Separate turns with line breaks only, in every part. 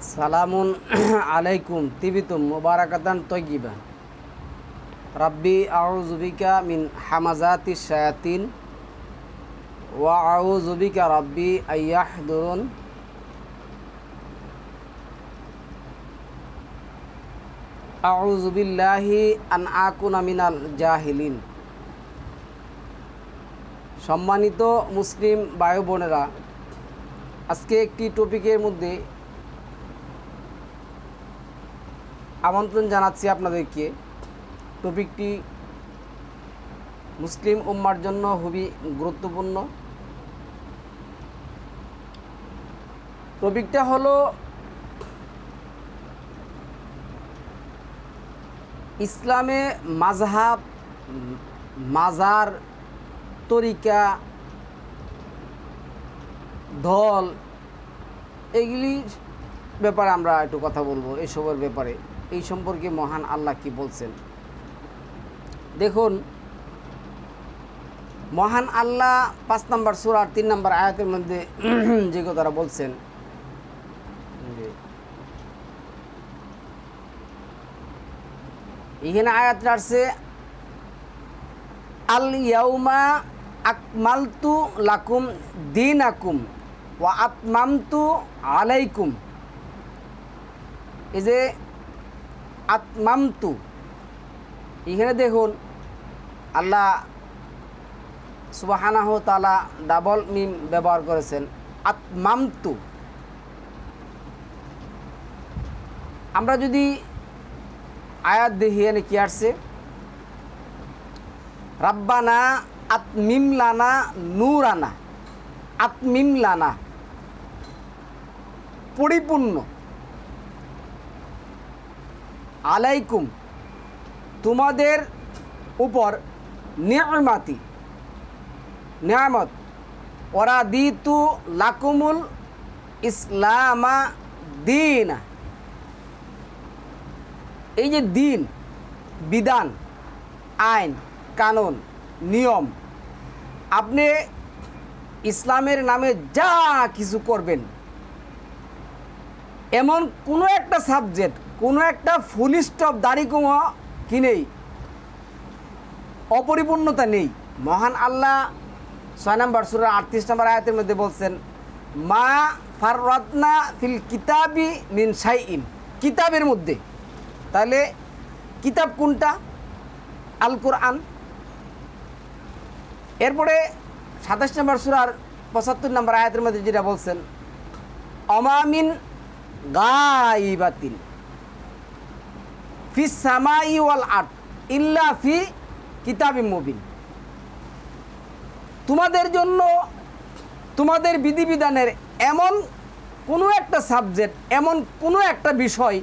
সালামুন আলাইকুম তিবিতুম মুবারাকাতান তয়্যিবা রাব্বি আউযু বিকা মিন হামাযাতিশ শায়াতিন ওয়া আউযু বিকা রাব্বি আইয়াহদুরুন আউযু বিল্লাহি আন আকুনা মিনাল জাহিলিন। সম্মানিত মুসলিম ভাই বোনেরা, আজকে একটি টপিকের মধ্যে আমন্ত্রণ জানাচ্ছি আপনাদেরকে। টপিকটি মুসলিম উম্মার জন্য খুবই গুরুত্বপূর্ণ। টপিকটা হলো ইসলামে মাযহাব, মাজার, তরিকা, দল, এগুলির ব্যাপারে আমরা একটু কথা বলবো। এসবের ব্যাপারে, এই সম্পর্কে মহান আল্লাহ কি বলছেন দেখুন। মহান আল্লাহ 5 নম্বর সূরার 3 নম্বর আয়াতের মধ্যে যে কথাটা বলছেন, এখানে আয়াতটা আসছে আল ইয়াউমা আকমালতু লাকুম দীনাকুম ওয়া আতমামতু আলাইকুম। এই যে আতমামতু, এখানে দেখুন আল্লাহ সুবহানাহু ওয়া তাআলা ডাবল মিম ব্যবহার করেছেন, আতমামতু। আমরা যদি আয়াত দেখি এনে কি আসছে, রাব্বানা আতমিম লানা নূরানা, আতমিম লানা পরিপূর্ণ, আলাইকুম তোমাদের উপর, নিয়ামতি নিয়ামত, ওরাদিতু লাকুমুল ইসলামা দীনা। এই যে দিন, বিধান, আইন, কানুন, নিয়ম, আপনি ইসলামের নামে যা কিছু করবেন, এমন কোনো একটা সাবজেক্ট, কোনো একটা ফুল স্টপ, দাড়িকোমা কি নেই, অপরিপূর্ণতা নেই। মহান আল্লাহ 6 নম্বর সূরা 38 নম্বর আয়াতের মধ্যে বলছেন, মা ফাররাতনা ফিল কিতাবি মিন শাইইন, কিতাবের মধ্যে। তাহলে কিতাব কোনটা? আল কোরআন। এরপরে 27 নম্বর সূরার 75 নম্বর আয়াতের মধ্যে যেটা বলছেন, অমামিন গাইবাতিন ফিস সামাই ওয়াল আরদ ইল্লা ফি কিতাবিম মুবিন। তোমাদের জন্য, তোমাদের বিধিবিধানের এমন কোনো একটা সাবজেক্ট, এমন কোনো একটা বিষয়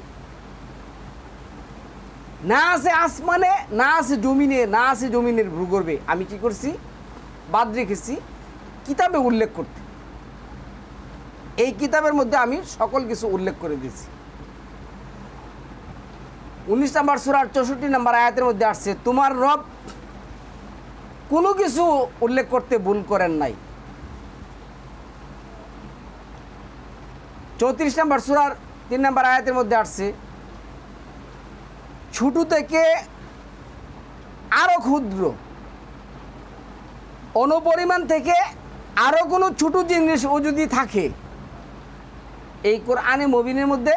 না আছে আসমানে, না আছে জমিনে, না আছে জমিনের ভূগর্ভে, আমি কি করছি? বাদ রেখেছি কিতাবে উল্লেখ করতে। এই কিতাবের মধ্যে আমি সকল কিছু উল্লেখ করে দিয়েছি। 19 নম্বর সূরার 64 নম্বর আয়াতের মধ্যে আসছে, তোমার রব কোনো কিছু উল্লেখ করতে ভুল করেন নাই। 34 নম্বর সূরার 3 নম্বর আয়াতের মধ্যে আসছে, ছোট থেকে আরো ক্ষুদ্র, অনুপরিমাণ থেকে আরো কোনো ছোট জিনিস ও যদি থাকে, এই কোরআনে মুবিনের মধ্যে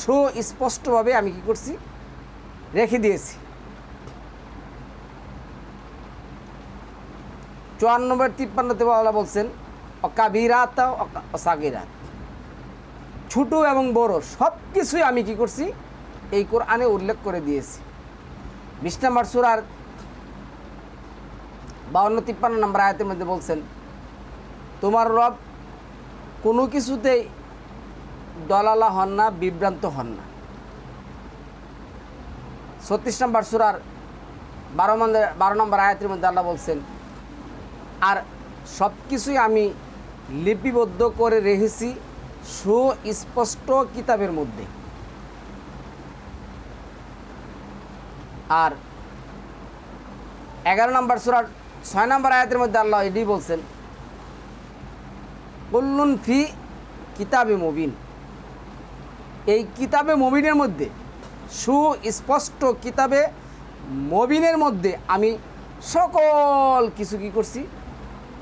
সুস্পষ্টভাবে আমি কি করছি? রেখে দিয়েছি। 54 নম্বর 53তে আল্লাহ বলছেন, অকাবিরাত ও সাগিরাত, ছোট এবং বড় সব কিছুই আমি কি করছি? এই কোরআনে উল্লেখ করে দিয়েছি। 20 নম্বর সূরার 52-53 নম্বর আয়াতের মধ্যে বলছেন, তোমার রব কোনো কিছুতেই দলালা হন না, বিভ্রান্ত হন না। 36 নম্বর সূরার 12 নম্বর আয়াতের মধ্যে আল্লাহ বলছেন, আর সব কিছুই আমি লিপিবদ্ধ করে রেখেছি সুস্পষ্ট কিতাবের মধ্যে। আর 11 নম্বর সূরার 6 নম্বর আয়াতের মধ্যে আল্লাহ এটি বলছেন, কুল্লুন ফি কিতাবে মুবিন, এই কিতাবে মুবিনের মধ্যে, সুস্পষ্ট কিতাবে মুবিনের মধ্যে আমি সকল কিছু কি করছি,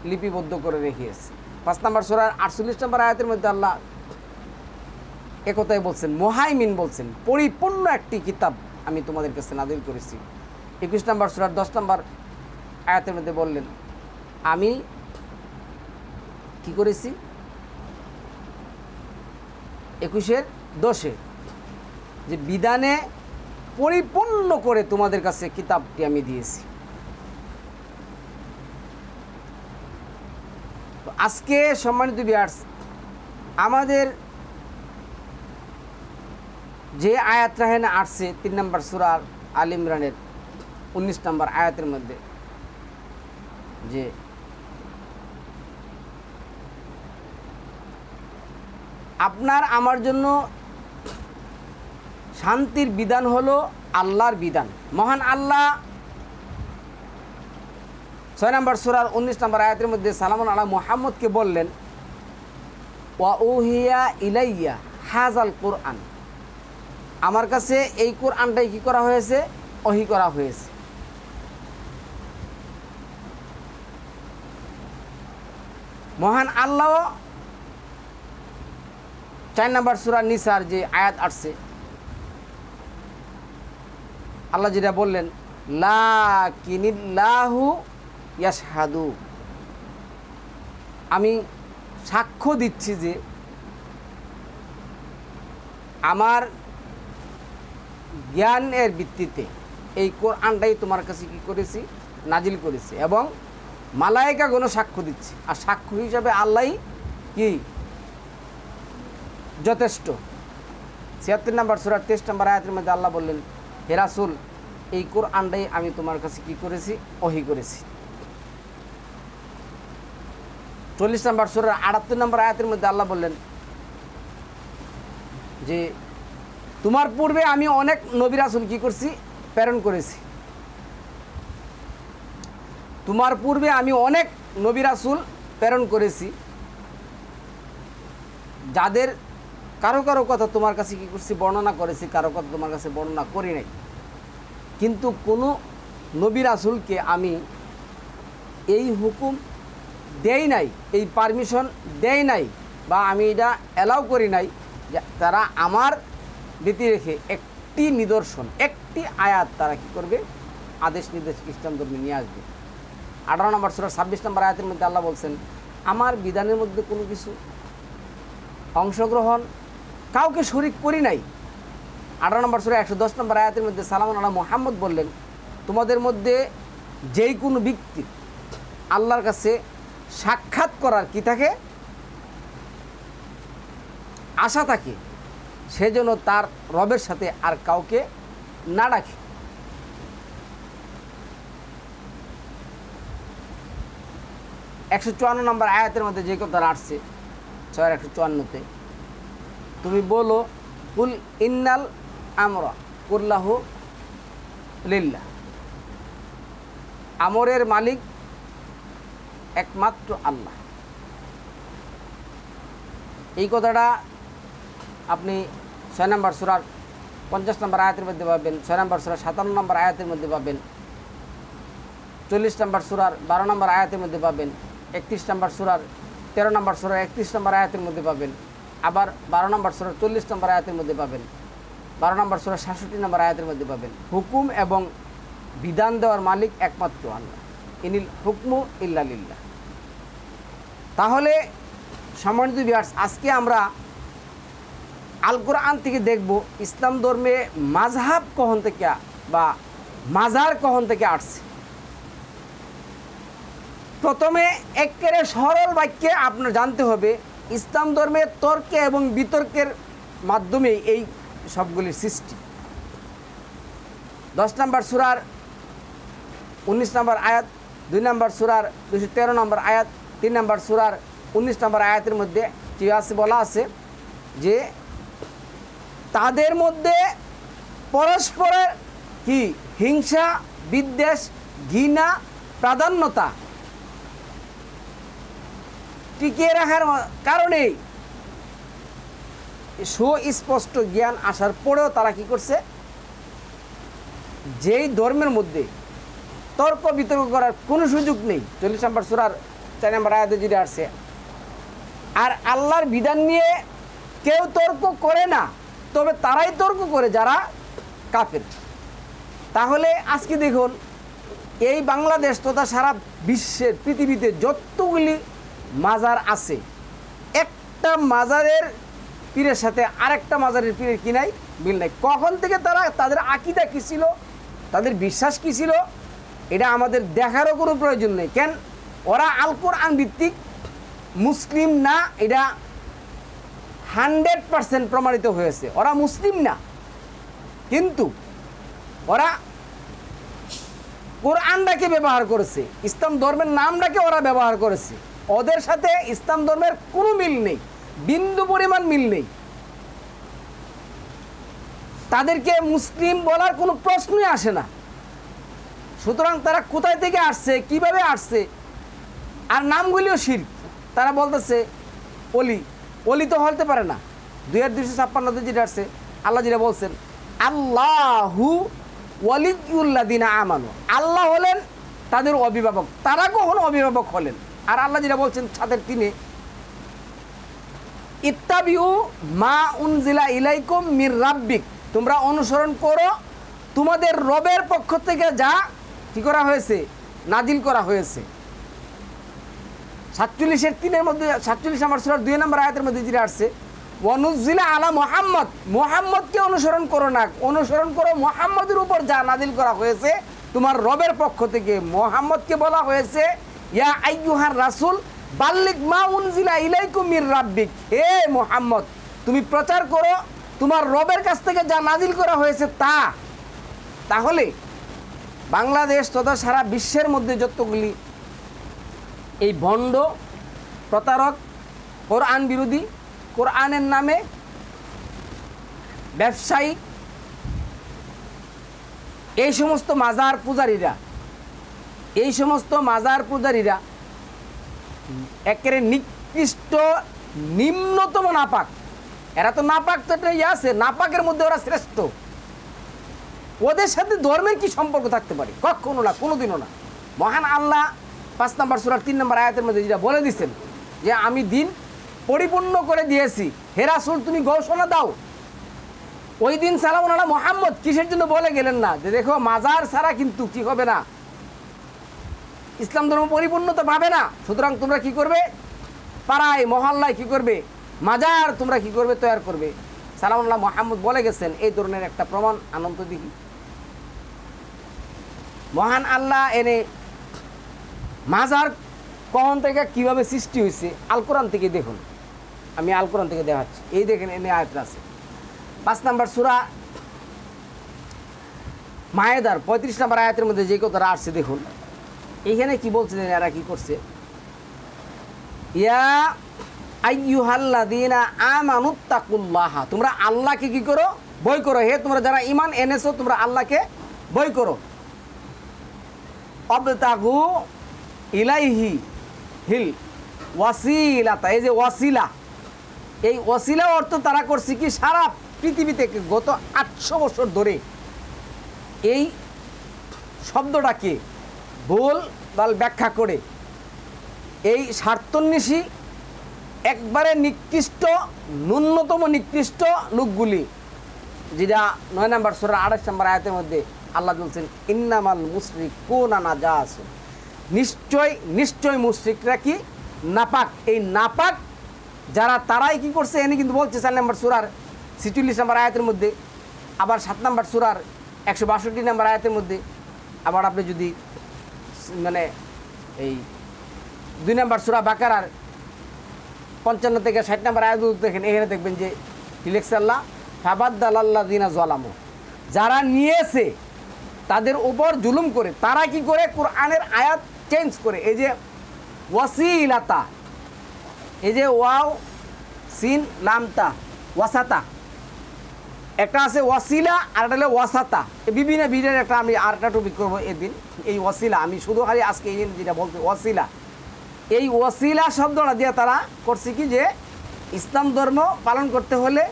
লিপিবদ্ধ করে রেখেছি। 5 নম্বর সূরার 48 নম্বর আয়াতের মধ্যে আল্লাহ একথাই বলছেন, মুহাইমিন বলছেন, পরিপূর্ণ একটি কিতাব আমি তোমাদের কাছে নাযিল করেছি। 21 নম্বর সূরার 10 নম্বর আয়াতের মধ্যে বললেন, আমি কি করেছি, 21-এর 10-এ, যে বিধানে পরিপূর্ণ করে তোমাদের কাছে কিতাবটি আমি দিয়েছি। তো আজকে সম্মানিত ভিউয়ার্স, আমাদের যে আয়াতটা এখানে আসছে 3 নম্বর সূরা আল ইমরানের 19 নম্বর আয়াতের মধ্যে, যে আপনার আমার জন্য শান্তির বিধান হলো আল্লাহর বিধান। মহান আল্লাহ 6 নম্বর সূরার 19 নম্বর আয়াতের মধ্যে সালামুন আলা মুহাম্মদকে বললেন, ওয়া উহিয়া ইলাইয়া হাযাল কুরআন, আমার কাছে এই কোরআনটাই কি করা হয়েছে, ওহী করা হয়েছে। মহান আল্লাহ 4 নম্বর সূরা নিসার যে আয়াত আসছে, আল্লাহ যেটা বললেন, লাকিনিল্লাহু ইয়াশহাদু, আমি সাক্ষ্য দিচ্ছি যে আমার জ্ঞানের ভিত্তিতে এই কোরআনটাই তোমার কাছে কি করেছি, নাজিল করেছি, এবং মালায়েকাগণ সাক্ষ্য দিচ্ছে, আর সাক্ষ্য হিসাবে আল্লাহই কি যথেষ্ট। 76 নম্বর সূরা 23 নম্বর আয়াতের মধ্যে আল্লাহ বললেন, হে রাসূল, এই কোরআনটাই আমি তোমার কাছে কি করেছি, ওহী করেছি। 40 নম্বর সূরার 78 নম্বর আয়াতের মধ্যে আল্লাহ বললেন যে তোমার পূর্বে আমি অনেক নবী রাসূল কি করছি, প্রেরণ করেছি। তোমার পূর্বে আমি অনেক নবী রাসূল প্রেরণ করেছি, যাদের কারো কারো কথা তোমার কাছে কি করছি, বর্ণনা করেছি, কারো কথা তোমার কাছে বর্ণনা করি নাই। কিন্তু কোনো নবী রাসূলকে আমি এই হুকুম দেই নাই, এই পারমিশন দেই নাই, বা আমি এটা অ্যালাউ করি নাই যে তারা আমার ব্যতি রেখে একটি নিদর্শন, একটি আয়াত তারা কি করবে, আদেশ নির্দেশ ইসলাম ধর্মে নিয়ে আসবে। 18 নম্বর সূরা 26 নম্বর আয়াতের মধ্যে আল্লাহ বলছেন, আমার বিধানের মধ্যে কোনো কিছু অংশগ্রহণ কাউকে শরীক করি নাই। 18 নম্বর সূরা 110 নম্বর আয়াতের মধ্যে সালামুন আলা মুহাম্মদ বললেন, তোমাদের মধ্যে যেই কোনো ব্যক্তি আল্লাহর কাছে সাক্ষাৎ করার কি থাকে, আশা থাকে, সেজন্য তার রবের সাথে আর কাউকে না ডাকে। 154 নম্বর আয়াতের মধ্যে যে কথা আসছে 154-তে, তুমি বলো, কুল ইন্নাল আমরা কুল্লাহু লিল্লাহ, আমরের মালিক একমাত্র আল্লাহ। এই কথাটা আপনি 6 নম্বর সূরার 50 নম্বর আয়াতের মধ্যে পাবেন, 6 নম্বর সূরার 57 নম্বর আয়াতের মধ্যে পাবেন, 40 নম্বর সূরার 12 নম্বর আয়াতের মধ্যে পাবেন, 31 নম্বর সূরার 13 নম্বর সূরার 31 নম্বর আয়াতের মধ্যে পাবেন, আবার 12 নম্বর সূরার 40 নম্বর আয়াতের মধ্যে পাবেন, 12 নম্বর সূরার 66 নম্বর আয়াতের মধ্যে পাবেন। হুকুম এবং বিধান দেওয়ার মালিক একমাত্র আল্লাহ, ইনিল হুকমু ইল্লা লিল্লাহ। তাহলে সম্মানিত ভিউয়ার্স, আজকে আমরা আল কোরআন থেকে দেখব ইসলাম ধর্মে মাযহাব কখন থেকে বা মাজার কখন থেকে আসছে। প্রথমে একেবারে সরল বাক্যে আপনার জানতে হবে, ইসলাম ধর্মে তর্কে এবং বিতর্কের মাধ্যমে এই সবগুলির সৃষ্টি। 10 নম্বর সূরার 19 নম্বর আয়াত, 2 নম্বর সূরার 213 নম্বর আয়াত, 3 নম্বর সূরার 19 নম্বর আয়াতের মধ্যে কি আছে, বলা আছে যে তাদের মধ্যে পরস্পরের কি হিংসা, বিদ্বেষ, ঘৃণা, প্রাধান্যতা টিকিয়ে রাখার কারণেই সুস্পষ্ট জ্ঞান আসার পরেও তারা কি করছে, যেই ধর্মের মধ্যে তর্ক বিতর্ক করার কোনো সুযোগ নেই, 40 নম্বর সূরার 4 নম্বর আয়াতে যেটা আসছে, আর আল্লাহর বিধান নিয়ে কেউ তর্ক করে না, তবে তারাই তর্ক করে যারা কাফের। তাহলে আজকে দেখুন এই বাংলাদেশ তথা সারা বিশ্বের পৃথিবীতে যতগুলি মাজার আছে, একটা মাজারের পীরের সাথে আরেকটা মাজারের পীরের কি নাই, মিল নাই। কখন থেকে তারা, তাদের আকীদা কী ছিল, তাদের বিশ্বাস কী ছিল, এটা আমাদের দেখারও কোনো প্রয়োজন নেই। কেন, ওরা আল কোরআন ভিত্তিক মুসলিম না, এটা 100% প্রমাণিত হয়েছে। ওরা মুসলিম না, কিন্তু ওরা কোরআনটাকে ব্যবহার করেছে, ইসলাম ধর্মের নামটাকে ওরা ব্যবহার করেছে। ওদের সাথে ইসলাম ধর্মের কোনো মিল নেই, বিন্দু পরিমাণ মিল নেই। তাদেরকে মুসলিম বলার কোনো প্রশ্নই আসে না। সুতরাং তারা কোথায় থেকে আসছে, কিভাবে আসছে, আর নামগুলিও শিরক। তারা বলতেছে অলি, অলি তো হতে পারে না। 2256 যেটা আসছে, আল্লাহ যেটা বলছেন, আল্লাহু ওয়ালিউল্লাযিনা আমানু, আল্লাহ হলেন তাদের অভিভাবক, তারা কখনো অভিভাবক হলেন। আর আল্লাহ যেটা বলছেন 7-3, ইত্তাবিউ মা উনজিলা ইলাইকুম মির রাব্বিক, তোমরা অনুসরণ করো তোমাদের রবের পক্ষ থেকে যা কি করা হয়েছে, নাজিল করা হয়েছে। 47-3 মধ্যে 47 নম্বর সূরার 2 নম্বর আয়াতের মধ্যে যেটা আসছে, ওয়ানুজিলা আলা মুহাম্মদ, মুহাম্মদকে অনুসরণ করো না, অনুসরণ করো মুহাম্মদের উপর যা নাজিল করা হয়েছে তোমার রবের পক্ষ থেকে। মুহাম্মদকে বলা হয়েছে ইয়া আইয়ুহার রাসূল বাল্লিগ মা উনজিলা ইলাইকুম মির রাব্বিক, হে মুহাম্মদ তুমি প্রচার করো তোমার রবের কাছ থেকে যা নাজিল করা হয়েছে তা। তাহলে বাংলাদেশ তথা সারা বিশ্বের মধ্যে যতগুলি এই ভণ্ড, প্রতারক, কোরআন বিরোধী, কোরআনের নামে ব্যবসায়ী, এই সমস্ত মাজার পূজারীরা, এই সমস্ত মাজার পূজারীরা একেবারে নিকৃষ্ট, নিম্নতম নাপাক। এরা তো নাপাক, তো একটা আছে, নাপাকের মধ্যে ওরা শ্রেষ্ঠ। ওদের সাথে ধর্মের কি সম্পর্ক থাকতে পারে? কখনো না, কোনোদিনও না। মহান আল্লাহ 5 নম্বর সূরার 3 নম্বর আয়াতের মধ্যে যেটা বলে দিচ্ছেন যে আমি দিন পরিপূর্ণ করে দিয়েছি, হে রাসূল তুমি ঘোষণা দাও। ওই দিন সালামুন আলা মুহাম্মদ কিসের জন্য বলে গেলেন না যে দেখো মাজার ছাড়া কিন্তু কি হবে না, ইসলাম ধর্ম পরিপূর্ণতা পাবে না। সুতরাং তোমরা কি করবে, পাড়ায় মহল্লায় কি করবে, মাজার তোমরা কি করবে, তৈরি করবে। সালামুন আলা মুহাম্মদ বলে গেছেন, এই ধরনের একটা প্রমাণ আনন্দ দেখি। মহান আল্লাহ এনে মাজার কখন থেকে কিভাবে সৃষ্টি হয়েছে আল কোরআন থেকে দেখুন, আমি আল কোরআন থেকে দেখাচ্ছি। এই দেখেন এনে আয়াতটা আছে 5 নম্বর সূরা মায়েদার 35 নম্বর আয়াতের মধ্যে যে কথাটা আসছে দেখুন। এইখানে কি বলছিলেন, এরা কি করছে, ইয়া আইয়ুহাল্লাযীনা আমানুত্তাকুল্লাহ, তোমরা আল্লাহকে কি করো, ভয় করো। হে তোমরা যারা ঈমান এনেছো তোমরা আল্লাহকে ভয় করো। আবতাগু ইলাইহি হিল ওয়াসিলাতা, এই যে ওয়াসিলা, এই ওয়াসিলা অর্থ তারা করছে কি, সারা পৃথিবী থেকে গত 800 বছর ধরে এই শব্দটাকে ভুল বাল ব্যাখ্যা করে এই স্বার্থন্বেষী একবারে নিকৃষ্ট, ন্যূনতম নিকৃষ্ট লোকগুলি, যেটা 9 নম্বর সূরা 28 নম্বর আয়াতের মধ্যে আল্লাহ বলছেন ইন্নামাল মুশরিকুনা নাজাসুন, নিশ্চয় নিশ্চয় মুশরিকরা কি নাপাক। এই নাপাক যারা, তারাই কি করছে, এনে কিন্তু বলছে 4 নম্বর সূরার 46 নম্বর আয়াতের মধ্যে, আবার 7 নম্বর সূরার 162 নম্বর আয়াতের মধ্যে, আবার আপনি যদি মানে এই 2 নম্বর সূরা বাকারার 55 থেকে 60 নম্বর আয়াত দেখেন, এখানে দেখবেন যে লিখছে আল্লাহ ফাবাদদালাল্লাযিনা যালামু, যারা নিয়েছে তাদের উপর জুলুম করে, তারা কি করে কোরআনের আয়াত চেঞ্জ করে। এই যে ওয়াসিলাতা, এই যে ওয়াও সিন লামতা ওয়াসাতা, একটা আছে ওয়াসিলা আর একটা হলো ওয়াসাতা। বিভিন্ন ভিডিওর একটা আমি আর একটা টপিক করবো এদিন। এই ওয়াসিলা আমি শুধু খালি আজকে এই যেটা বলতে ওয়াসিলা, এই ওয়াসিলা শব্দটা দিয়ে তারা করছে কি যে ইসলাম ধর্ম পালন করতে হলে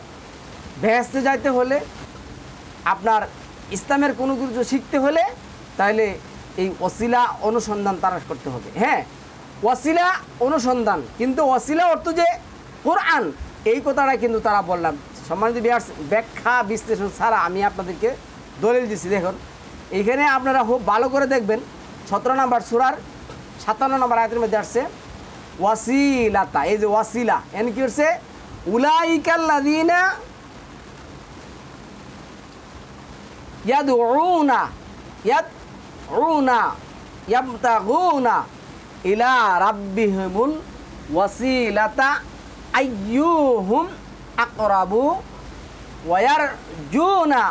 বেহেশতে যাইতে হলে, আপনার ইসলামের কোনো কিছু শিখতে হলে, তাহলে এই ওসিলা অনুসন্ধান তারা করতে হবে। হ্যাঁ, ওসিলা অনুসন্ধান, কিন্তু ওসিলা অর্থ যে কোরআন, এই কথাটা কিন্তু তারা বললাম। সম্মানিত ভিউয়ার্স, ব্যাখ্যা বিশ্লেষণ ছাড়া আমি আপনাদেরকে দলিল দিচ্ছি। দেখুন, এইখানে আপনারা খুব ভালো করে দেখবেন, 17 নম্বর সূরার 57 নম্বর আয়াতের মধ্যে আসছে ওয়াসিলাতা। এই যে ওয়াসিলা এন কি হচ্ছে, উলাইকাল্লাযীনা ইয়াদউনা ইয়াবতাগুনা ইলা রাব্বিহিমুল ওয়াসিলাতা আইয়ুহুম আকরাবু ওয়ারজুনা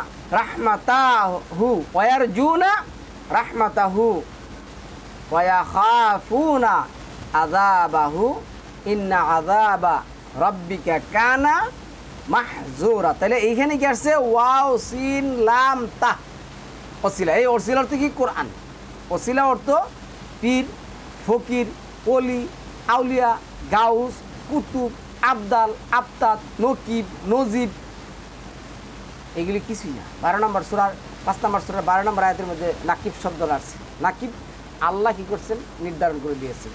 রাহমাতাহু ওয়ায়াখাফুনা আযাবাহু ইন্না আযাবা রাব্বিকা কানা মাহজুরা। তাহলে এইখানে কি আসছে, ওয়াও সিন লাম তা, ওসিলা। এই ওসিলা অর্থ কি, কোরআন। ওসিলা অর্থ পীর, ফকির, ওলি, আউলিয়া, গাউস, কুতুব, আবদাল, আফতাব, নকিব, নজিব, এগুলি কিছুই না। 12 নম্বর সূরার 5 নম্বর সূরার 12 নম্বর আয়াতের মধ্যে নাকিব শব্দ আসছে। নাকিব আল্লাহ কি করছেন, নির্ধারণ করে দিয়েছেন।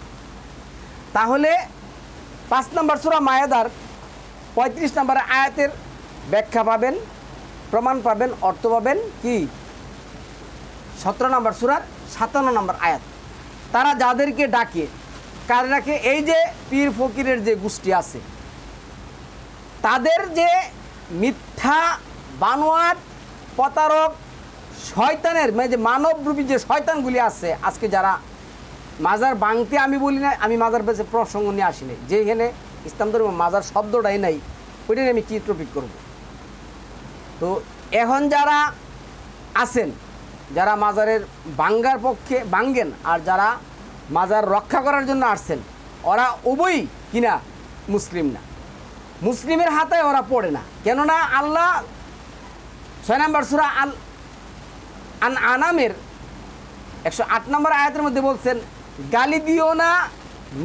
তাহলে 5 নম্বর সূরা মায়েদার 35 নম্বর আয়াতের ব্যাখ্যা পাবেন, প্রমাণ পাবেন, অর্থ পাবেন কি 17 নম্বর সূরার 57 নম্বর আয়াত। তারা যাদেরকে ডাকে, কার ডাকে, এই যে পীর ফকিরের যে গোষ্ঠী আছে, তাদের যে মিথ্যা বানোয়াট প্রতারক শয়তানের, মানে যে মানবরূপী যে শয়তানগুলি আছে, আজকে যারা মাজার ভাঙতে, আমি বলি না, আমি মাজার বেঁচে প্রসঙ্গ নিয়ে আসিনি, যেখানে ইসলাম ধর্ম মাজার শব্দটাই নাই, ওইটা নিয়ে আমি কী টপিক করব। তো এখন যারা আছেন, যারা মাজারের ভাঙ্গার পক্ষে ভাঙ্গেন, আর যারা মাজার রক্ষা করার জন্য আসছেন, ওরা উভয়ই কিনা মুসলিম না, মুসলিমের হাতে ওরা পড়ে না। কেননা আল্লাহ 6 নম্বর সূরা আনামের 108 নম্বর আয়াতের মধ্যে বলছেন, গালি দিও না,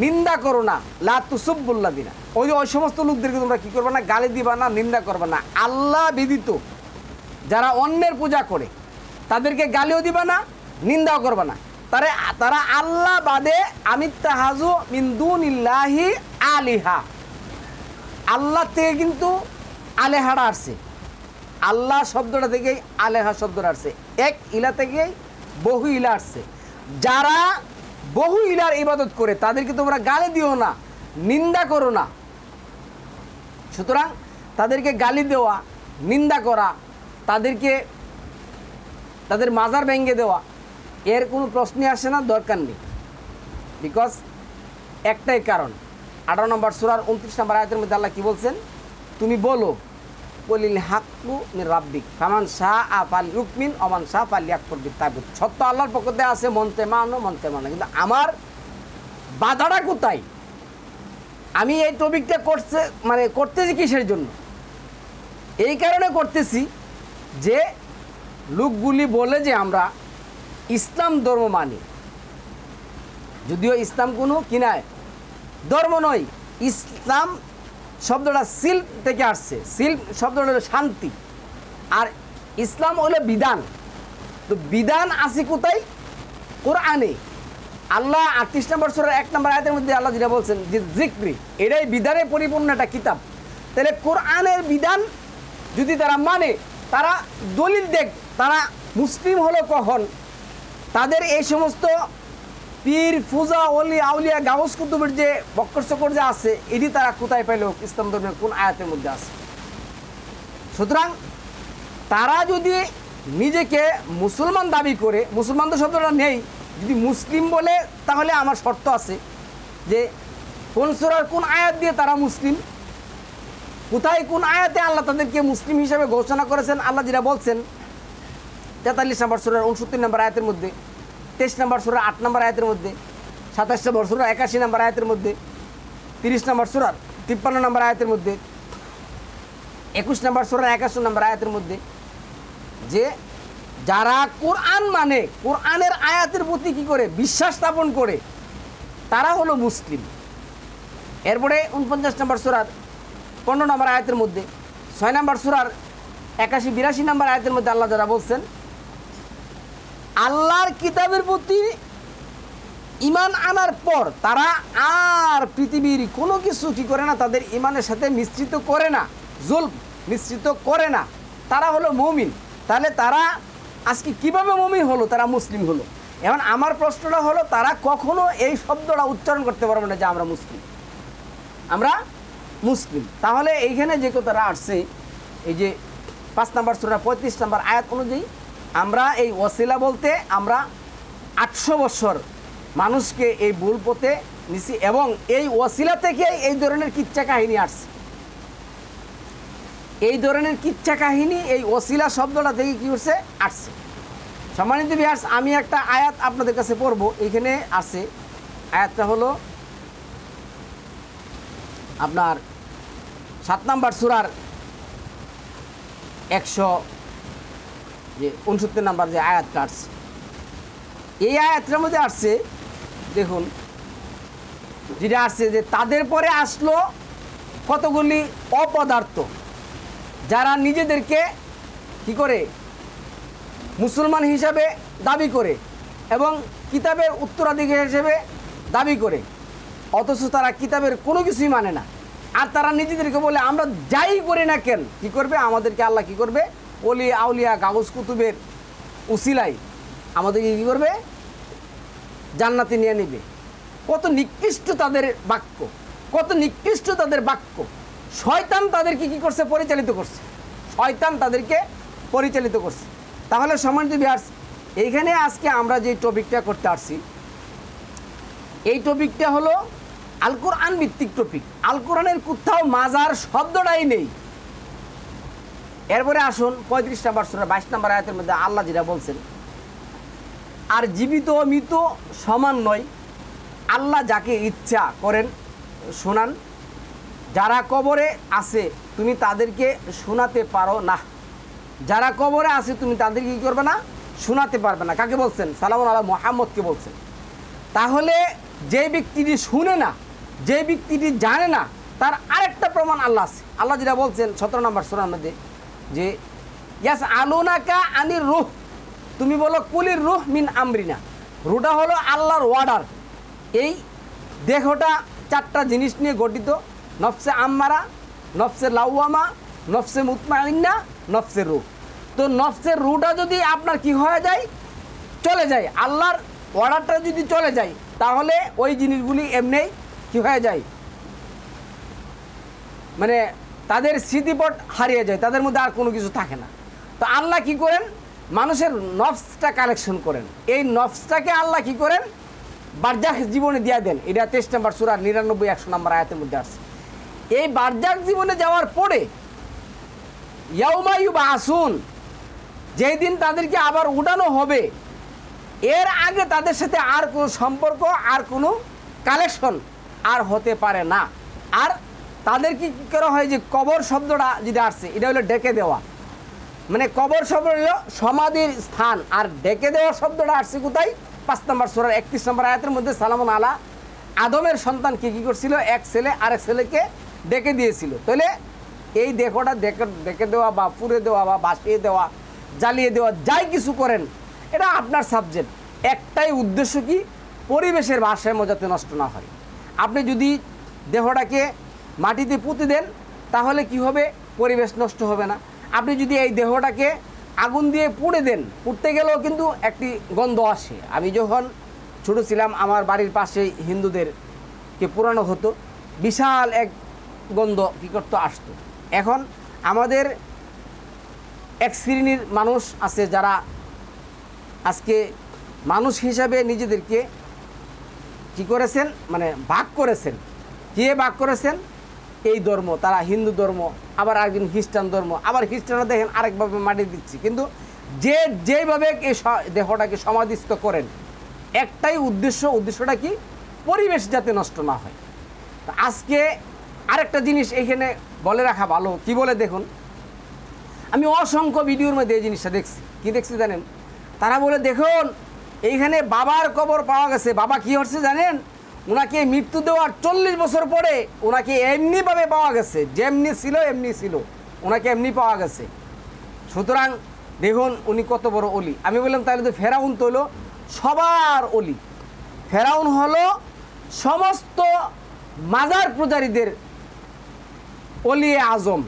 নিন্দা করো না, লা তুসুব্বুল্লাযিনা। ওই সমস্ত লোকদেরকে তোমরা কি করবে না, গালি দিবা না, নিন্দা করবে না। আল্লাহ ব্যতীত যারা অন্যের পূজা করে, তাদেরকে গালিও দিবা না, নিন্দাও করবে না। তারা আল্লাহ বাদে আমিত্তাহাজু মিন দুনিল্লাহি আলিহা, আল্লাহ থেকে কিন্তু আলেহারা আসছে, আল্লাহ শব্দটা থেকেই আলেহা শব্দটা আসছে, এক ইলা থেকেই বহু ইলা আসছে। যারা বহু ইলার ইবাদত করে, তাদেরকে তোমরা গালি দিও না, নিন্দা করো না। সুতরাং তাদেরকে গালি দেওয়া, নিন্দা করা, তাদের মাজার ভেঙে দেওয়া, এর কোনো প্রশ্নই আসে না, দরকার নেই। বিকজ একটাই কারণ, 18 নম্বর সূরার 29 নম্বর আয়াতের মধ্যে আল্লাহ কি বলছেন, তুমি বলো, কুলিল হাক্কু মির রাব্বিক ফামান শাআ ফালইউমিন ওয়া মান শাআ ফালইয়াকফুর বিত্তাগুত। সত্য আল্লাহর পক্ষ থেকে আছে, মনতে মানো, কিন্তু আমার বাধাটা কোথায়? আমি এই টপিকটা করতেছি কিসের জন্য? এই কারণে করতেছি যে লোকগুলি বলে যে আমরা ইসলাম ধর্ম মানি, যদিও ইসলাম কোনো কিনায় ধর্ম নয়। ইসলাম শব্দটা সিল্ক থেকে আসছে, সিল্ক শব্দটা হলো শান্তি, আর ইসলাম হলো বিধান। তো বিধান আছে কোথায়? কোরআনে। আল্লাহ 38 নম্বর সূরার 1 নম্বর আয়াতের মধ্যে আল্লাহ যেটা বলছেন যে জিক্রি, এটাই বিধানে পরিপূর্ণ একটা কিতাব। তাহলে কোরআনের বিধান যদি তারা মানে, তারা দলিল দেখ, তারা মুসলিম হলো কখন? তাদের এই সমস্ত পীর, পূজা, অলি, আউলিয়া, গাউস, কুতুবের যে বক্কর চক্কর যে আছে, এটি তারা কোথায় পেল? ইসলাম ধর্মের কোন আয়াতের মধ্যে আছে? সুতরাং তারা যদি নিজেকে মুসলমান দাবি করে, মুসলমান তো শব্দটা নেই, যদি মুসলিম বলে, তাহলে আমার শর্ত আছে যে কোন সূরার কোন আয়াত দিয়ে তারা মুসলিম, কোথায় কোন আয়াতে আল্লাহ তাদেরকে মুসলিম হিসাবে ঘোষণা করেছেন। আল্লাহ যেটা বলছেন 43 নম্বর সূরার 69 নম্বর আয়াতের মধ্যে, 23 নম্বর সূরার 8 নম্বর আয়াতের মধ্যে, 27 নম্বর সূরার 81 নম্বর আয়াতের মধ্যে, 30 নম্বর সূরার 53 নম্বর আয়াতের মধ্যে, 21 নম্বর সূরার 81 নম্বর আয়াতের মধ্যে, যে যারা কোরআন মানে, কোরআনের আয়াতের প্রতি কী করে বিশ্বাস স্থাপন করে, তারা হলো মুসলিম। এরপরে 49 নম্বর সূরার 15 নম্বর আয়াতের মধ্যে, 6 নম্বর সূরার 81-82 নম্বর আয়াতের মধ্যে আল্লাহ যারা বলছেন আল্লাহর কিতাবের প্রতি ঈমান আনার পর তারা আর পৃথিবীর কোনো কিছু কি করে না, তাদের ঈমানের সাথে মিশ্রিত করে না, জুলম মিশ্রিত করে না, তারা হলো মুমিন। তাহলে তারা আজকে কিভাবে মুমিন হলো, তারা মুসলিম হলো। এখন আমার প্রশ্নটা হলো তারা কখনো এই শব্দটা উচ্চারণ করতে পারবে না যে আমরা মুসলিম, আমরা মুসলিম। তাহলে এইখানে যে কথাটা আসছে এই যে 5 নম্বর সূরা 35 নম্বর আয়াত অনুযায়ী আমরা এই ওসিলা বলতে আমরা 800 বছর মানুষকে এই ভুল পথে নিছি এবং এই ওসিলা থেকে এই ধরনের কিচ্ছা কাহিনী আসছে। এই ধরনের কিচ্ছা কাহিনী এই ওসিলা শব্দটা থেকে কী হচ্ছে আসছে। সম্মানিত ভিউয়ার্স, আমি একটা আয়াত আপনাদের কাছে পড়ব। এইখানে আছে আয়াতটা হলো আপনার 7 নম্বর সূরার 169 নম্বর যে আয়াত কাটছে, এই আয়াতটার মধ্যে আসছে দেখুন, যেটা আসছে যে তাদের পরে আসলো কতগুলি অপদার্থ যারা নিজেদেরকে কি করে মুসলমান হিসাবে দাবি করে এবং কিতাবের উত্তরাধিকারী হিসেবে দাবি করে, অথচ তারা কিতাবের কোনো কিছুই মানে না। আর তারা নিজেদেরকে বলে আমরা যাই করি না কেন কি করবে, আমাদেরকে আল্লাহ কি করবে, ওলি আউলিয়া কাগজ কুতুবের উসিলাই আমাদেরকে কী করবে, জান্নাতে নিয়ে নেবে। কত নিকৃষ্ট তাদের বাক্য, কত নিকৃষ্ট তাদের বাক্য। শয়তান তাদেরকে কী করছে, পরিচালিত করছে, শয়তান তাদেরকে পরিচালিত করছে। তাহলে সম্মানিত ভিউয়ার্স, এইখানে আজকে আমরা যে টপিকটা করতে আসছি, এই টপিকটা হলো আল কোরআন ভিত্তিক টপিক। আল কোরআনের কোথাও মাজার শব্দটাই নেই। এরপরে আসুন 35 নম্বর সূরা 22 নম্বর আয়াতের মধ্যে আল্লাহ যেটা বলছেন, আর জীবিত ও মৃত সমান নয়, আল্লাহ যাকে ইচ্ছা করেন শোনান, যারা কবরে আছে তুমি তাদেরকে শোনাতে পারো না, যারা কবরে আছে তুমি তাদেরকে কী করবে না, শোনাতে পারবে না। কাকে বলছেন? সালামুন আলা মুহাম্মদকে বলছেন। তাহলে যে ব্যক্তিটি শুনে না, যে ব্যক্তিটি জানে না, তার আরেকটা প্রমাণ আল্লাহ আছে। আল্লাহ যেটা বলছেন 17 নম্বর সূরার মধ্যে যে ইয়াস আলুনাকা আনির রূহ, তুমি বলো কুলির রূহ মিন আমরিনা। রুহটা হলো আল্লাহর ওয়ার্ডার। এই দেহটা 4টা জিনিস নিয়ে গঠিত, নফসে আম্মারা, নফসে লাওয়ামা, নফসে মুতমাইন্না, নফসে রূহ। তো নফসের রুহটা যদি আপনার কি হয়ে যায়, চলে যায়, আল্লাহর অর্ডারটা যদি চলে যায়, তাহলে ওই জিনিসগুলি এমনি কি হয়ে যায়, মানে তাদের স্মৃতিপট হারিয়ে যায়, তাদের মধ্যে আর কোনো কিছু থাকে না। তো আল্লাহ কি করেন, মানুষের নফসটা কালেকশন করেন। এই নফসটাকে আল্লাহ কি করেন, বারজাখ জীবনে দিয়ে দেন। এটা 23 নম্বর সূরার 99-100 নম্বর আয়াতের মধ্যে আসছে। এই বারজাখ জীবনে যাওয়ার পরে ইয়াউমা ইউবাসুন, যেই দিন তাদেরকে আবার উঠানো হবে, এর আগে তাদের সাথে আর কোনো সম্পর্ক, আর কোনো কালেকশন আর হতে পারে না। আর তাদেরকে কী করা হয়, যে কবর শব্দটা যেটা আসছে এটা হলো ডেকে দেওয়া, মানে কবর শব্দ হলো সমাধির স্থান, আর ডেকে দেওয়া শব্দটা আসছে কোথায়, 5 নম্বর সূরার 31 নম্বর আয়াতের মধ্যে সালামুন আলা আদমের সন্তানকে কী করছিল, এক ছেলে আরেক ছেলেকে ডেকে দিয়েছিল। তাহলে এই দেহটা ডেকে দেওয়া বা পুড়ে দেওয়া বা বাসিয়ে দেওয়া, জ্বালিয়ে দেওয়া, যাই কিছু করেন, এটা আপনার সাবজেক্ট। একটাই উদ্দেশ্য কি, পরিবেশের ভারসাম্য যাতে নষ্ট না হয়। আপনি যদি দেহটাকে মাটিতে পুঁতে দেন তাহলে কি হবে, পরিবেশ নষ্ট হবে না। আপনি যদি এই দেহটাকে আগুন দিয়ে পুড়ে দেন, পুড়তে গেলেও কিন্তু একটি গন্ধ আসে। আমি যখন ছোটো ছিলাম, আমার বাড়ির পাশে হিন্দুদেরকে পুরানো হতো, বিশাল এক গন্ধ কী করতো, আসতো। এখন আমাদের এক শ্রেণীর মানুষ আছে যারা আজকে মানুষ হিসাবে নিজেদেরকে কি করেছেন, মানে ভাগ করেছেন। কে ভাগ করেছেন? এই ধর্ম, তারা হিন্দু ধর্ম, আবার একজন খ্রিস্টান ধর্ম, আবার খ্রিস্টানরা দেখেন আরেকভাবে মাটি দিচ্ছে। কিন্তু যেইভাবে এই দেহটাকে সমাধিস্থ করেন, একটাই উদ্দেশ্যটা কি, পরিবেশ যাতে নষ্ট না হয়। আজকে আরেকটা জিনিস এইখানে বলে রাখা ভালো, কি বলে দেখুন, আমি অসংখ্য ভিডিওর মধ্যে এই জিনিসটা দেখছি। কি দেখছি জানেন? তারা বলে দেখুন এইখানে বাবার কবর পাওয়া গেছে। বাবা কি হচ্ছে জানেন? ওনাকে মৃত্যু দেওয়ার 40 বছর পরে ওনাকে এমনিভাবে পাওয়া গেছে, যেমনি ছিল এমনি ছিল, ওনাকে এমনি পাওয়া গেছে। সুতরাং দেখুন উনি কত বড় অলি। আমি বললাম তাহলে তো ফেরাউন তো হলো সবার অলি। ফেরাউন হলো সমস্ত মাজার পূজারীদের অলিয়ে আজম।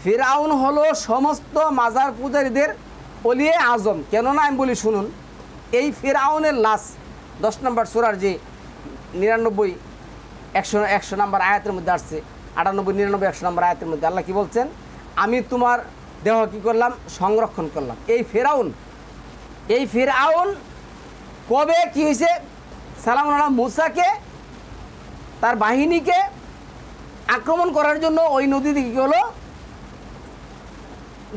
ফেরাউন হলো সমস্ত মাজার পূজারীদের অলিয়ে আজম। কেননা আমি বলি শুনুন, এই ফেরাউনের লাশ 10 নম্বর সূরার যে 99, 100 নম্বর আয়াতের মধ্যে আসছে, 98, 99, 100 নম্বর আয়াতের মধ্যে আল্লাহ কি বলছেন, আমি তোমার দেহ কী করলাম, সংরক্ষণ করলাম। এই ফেরাউন কবে কি হয়েছে, সালামুন আলা মুসাকে তার বাহিনীকে আক্রমণ করার জন্য ওই নদীতে কী হলো,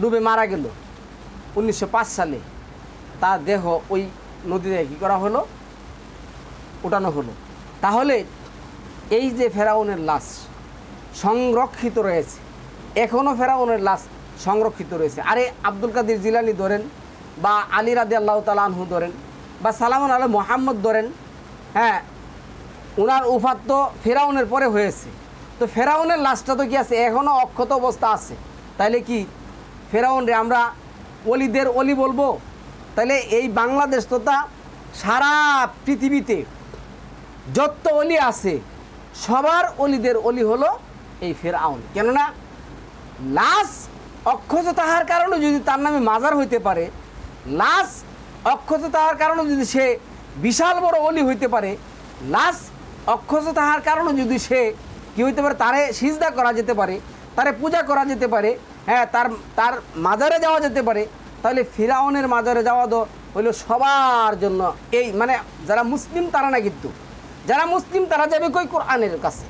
ডুবে মারা গেল 1905 সালে। তার দেহ ওই নদীতে কী করা হলো, উঠানো হলো। তাহলে এই যে ফেরাউনের লাশ সংরক্ষিত রয়েছে, এখনও ফেরাউনের লাশ সংরক্ষিত রয়েছে। আরে আব্দুল কাদের জিলানী ধরেন, বা আলী রাদিয়াল্লাহু তাআলা আনহু ধরেন, বা সালামুন আলা মুহাম্মদ ধরেন, হ্যাঁ, ওনার উফাত তো ফেরাউনের পরে হয়েছে। তো ফেরাউনের লাশটা তো কি আছে, এখনও অক্ষত অবস্থা আছে। তাইলে কি ফেরাউনরে আমরা অলিদের অলি বলবো? তাহলে এই বাংলাদেশ তথা সারা পৃথিবীতে যত অলি আছে সবার অলিদের অলি হলো এই ফেরাউন। কেননা লাশ অক্ষত তাহার কারণে যদি তার নামে মাজার হইতে পারে, লাশ অক্ষত তাহার কারণে যদি সে বিশাল বড় অলি হইতে পারে, লাশ অক্ষত তাহার কারণে যদি সে কী হইতে পারে, তারে সিজদা করা যেতে পারে, তারে পূজা করা যেতে পারে, হ্যাঁ, তার মাজারে যাওয়া যেতে পারে, তাহলে ফিরাউনের মাজারে যাওয়া তো হইল সবার জন্য। এই মানে যারা মুসলিম তারা না, কিন্তু যারা মুসলিম তারা যাবে কই, কোরআনের কাছে।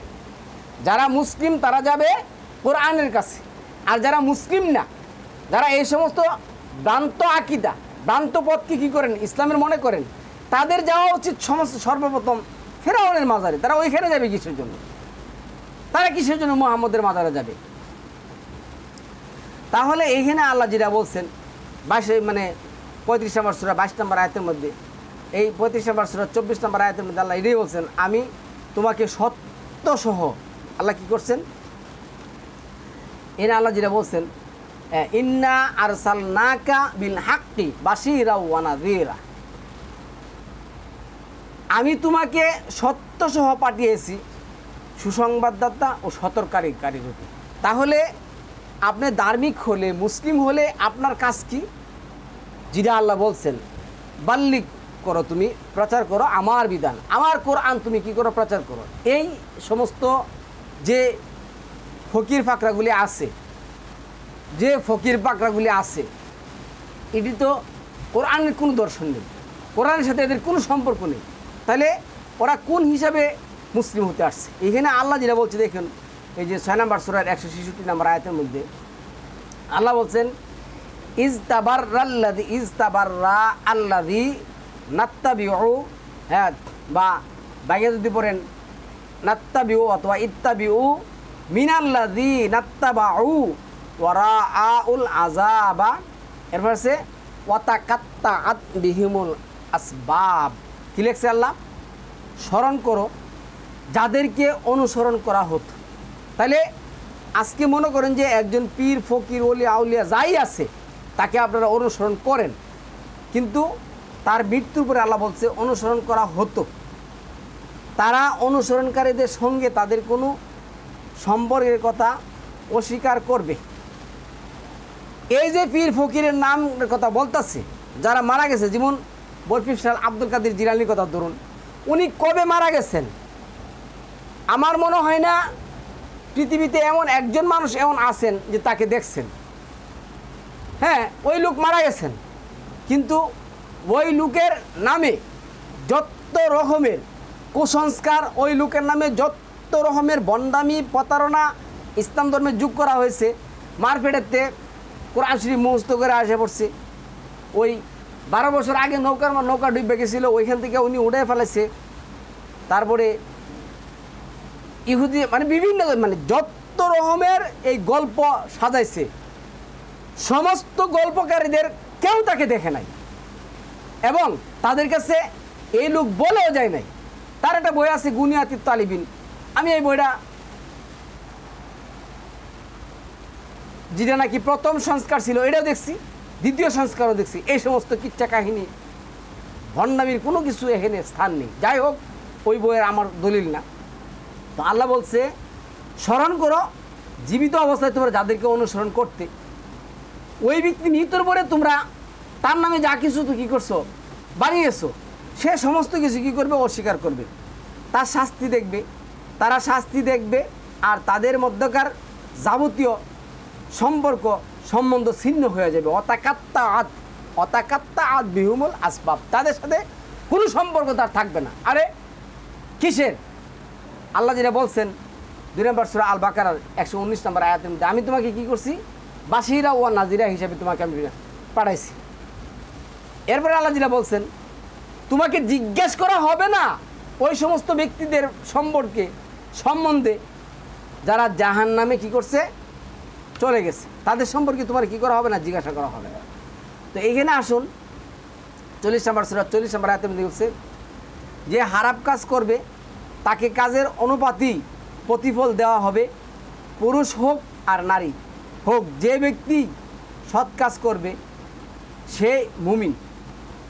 যারা মুসলিম তারা যাবে কোরআনের কাছে। আর যারা মুসলিম না, যারা এই সমস্ত ভ্রান্ত আকিদা, ভ্রান্ত পথকে কী করেন, ইসলামের মনে করেন, তাদের যাওয়া উচিত সর্বপ্রথম ফেরাউনের মাজারে। তারা ওইখানে যাবে কিসের জন্য? তারা কিসের জন্য মুহাম্মদের মাজারে যাবে? তাহলে এইখানে আল্লাহ যেটা বলছেন 35 নম্বর সূরা 22 নম্বর আয়াতের মধ্যে, এই 35 নম্বর সূরা 24 নম্বর আয়াতের মধ্যে আল্লাহ এটাই বলছেন, আমি তোমাকে সত্যসহ, আল্লাহ কি করছেন, এনে আল্লাহ যেটা বলছেন, ইন্না আরসালনাকা বিল হাক্কি বাশীরা ওয়া নাযীরা, আমি তোমাকে সত্যসহ পাঠিয়েছি সুসংবাদদাতা ও সতর্ককারী রূপে। তাহলে আপনি ধার্মিক হলে, মুসলিম হলে আপনার কাজ কি? যেটা আল্লাহ বলছেন, বাল্লিগ করো, তুমি প্রচার করো আমার বিধান, আমার কোরআন তুমি কি করো, প্রচার করো। এই সমস্ত যে ফকির ফাকরাগুলি আছে, এটি তো কোরআনের কোনো দর্শন নেই, কোরআনের সাথে এদের কোনো সম্পর্ক নেই। তাহলে ওরা কোন হিসাবে মুসলিম হতে আসছে? এখানে আল্লাহ যেটা বলছে দেখুন, এই যে 6 নম্বর সূরার 166 নম্বর আয়াতের মধ্যে আল্লাহ বলছেন, ইজতাবাররা আল্লাযী নাত্তাবিউ, হ্যাঁ, বা বাইরে যদি পড়েন নাত্তাবিউ অথবা ইত্তাবিউ মিনাল্লাযী নাত্তাবাউ ওয়ারাআউল আযাবা, এরপর আছে ওয়াতাকাত্তাআত বিহিমুল আসবাব। কি লিখছে আল্লাহ? স্মরণ করো যাদেরকে অনুসরণ করা হতো। তাহলে আজকে মনে করেন যে একজন পীর, ফকির, ওলি, আউলিয়া যাই আছে তাকে আপনারা অনুসরণ করেন, কিন্তু তার মৃত্যুর পরে আল্লাহ বলছে অনুসরণ করা হতো। তারা অনুসরণকারীদের সঙ্গে তাদের কোনো সম্পর্কের কথা অস্বীকার করবে। এই যে পীর ফকিরের নামের কথা বলতেছে, যারা মারা গেছে, যেমন বরফি সাল আব্দুল কাদের জিলানীর কথা ধরুন, উনি কবে মারা গেছেন? আমার মনে হয় না পৃথিবীতে এমন একজন মানুষ এমন আছেন যে তাকে দেখছেন। হ্যাঁ, ওই লোক মারা গেছেন, কিন্তু ওই লোকের নামে যত রকমের কুসংস্কার, ওই লোকের নামে যত রকমের বন্দামি, প্রতারণা ইসলাম ধর্মে যোগ করা হয়েছে, মারপেটেতে কোরআন শরীফ মুখস্থ করে আসে পড়ছে। ওই 12 বছর আগে নৌকা ডুবে গেছিলো, ওইখান থেকে উনি উড়ে ফেলেছে। তারপরে ইহুদি মানে বিভিন্ন যত রকমের এই গল্প সাজাইছে, সমস্ত গল্পকারীদের কেউ তাকে দেখে নাই এবং তাদের কাছে এই লোক বলেও যায় নাই। তার একটা বই আছে গুনিয়াতুত তালিবিন, আমি এই বইটা যেটা নাকি প্রথম সংস্কার ছিল এটাও দেখছি, দ্বিতীয় সংস্কারও দেখছি। এই সমস্ত কিচ্ছা কাহিনী ভণ্ডামির কোনো কিছু এখানে স্থান নেই। যাই হোক, ওই বইয়ের আমার দলিল না। তো আল্লাহ বলছে স্মরণ করো জীবিত অবস্থায় তোমরা যাদেরকে অনুসরণ করতে, ওই ব্যক্তি মৃত্যুর পরে তোমরা তার নামে যা কিছু তো কী করছো বানিয়েছো, সে সমস্ত কিছু কী করবে অস্বীকার করবে, তার শাস্তি দেখবে, তারা শাস্তি দেখবে, আর তাদের মধ্যকার যাবতীয় সম্পর্ক সম্বন্ধ ছিন্ন হয়ে যাবে। অতাকাত্তা আদ বিহুমুল আসবাব, তাদের সাথে কোনো সম্পর্ক তার থাকবে না। আরে কিসের? আল্লাহ যেটা বলছেন 2 নম্বর সূরা আল বাকারার 119 নম্বর আয়াতের মধ্যে, আমি তোমাকে কি করছি? বাশিরা ও নাজিরা হিসেবে তোমাকে আমি পাঠাইছি। এরপরে আল্লাহ যেটা বলছেন, তোমাকে জিজ্ঞেস করা হবে না ওই সমস্ত ব্যক্তিদের সম্বন্ধে যারা জাহান্নামে কি করছে চলে গেছে, তাদের সম্পর্কে তোমার কি করা হবে না, জিজ্ঞাসা করা হবে না। তো এইখানে আসুন 40 নম্বর সূরা 40 নম্বর আয়াতের মধ্যে বলছে যে খারাপ কাজ করবে তাকে কাজের অনুপাতি প্রতিফল দেওয়া হবে, পুরুষ হোক আর নারী হোক। যে ব্যক্তি সৎ কাজ করবে সে মুমিন,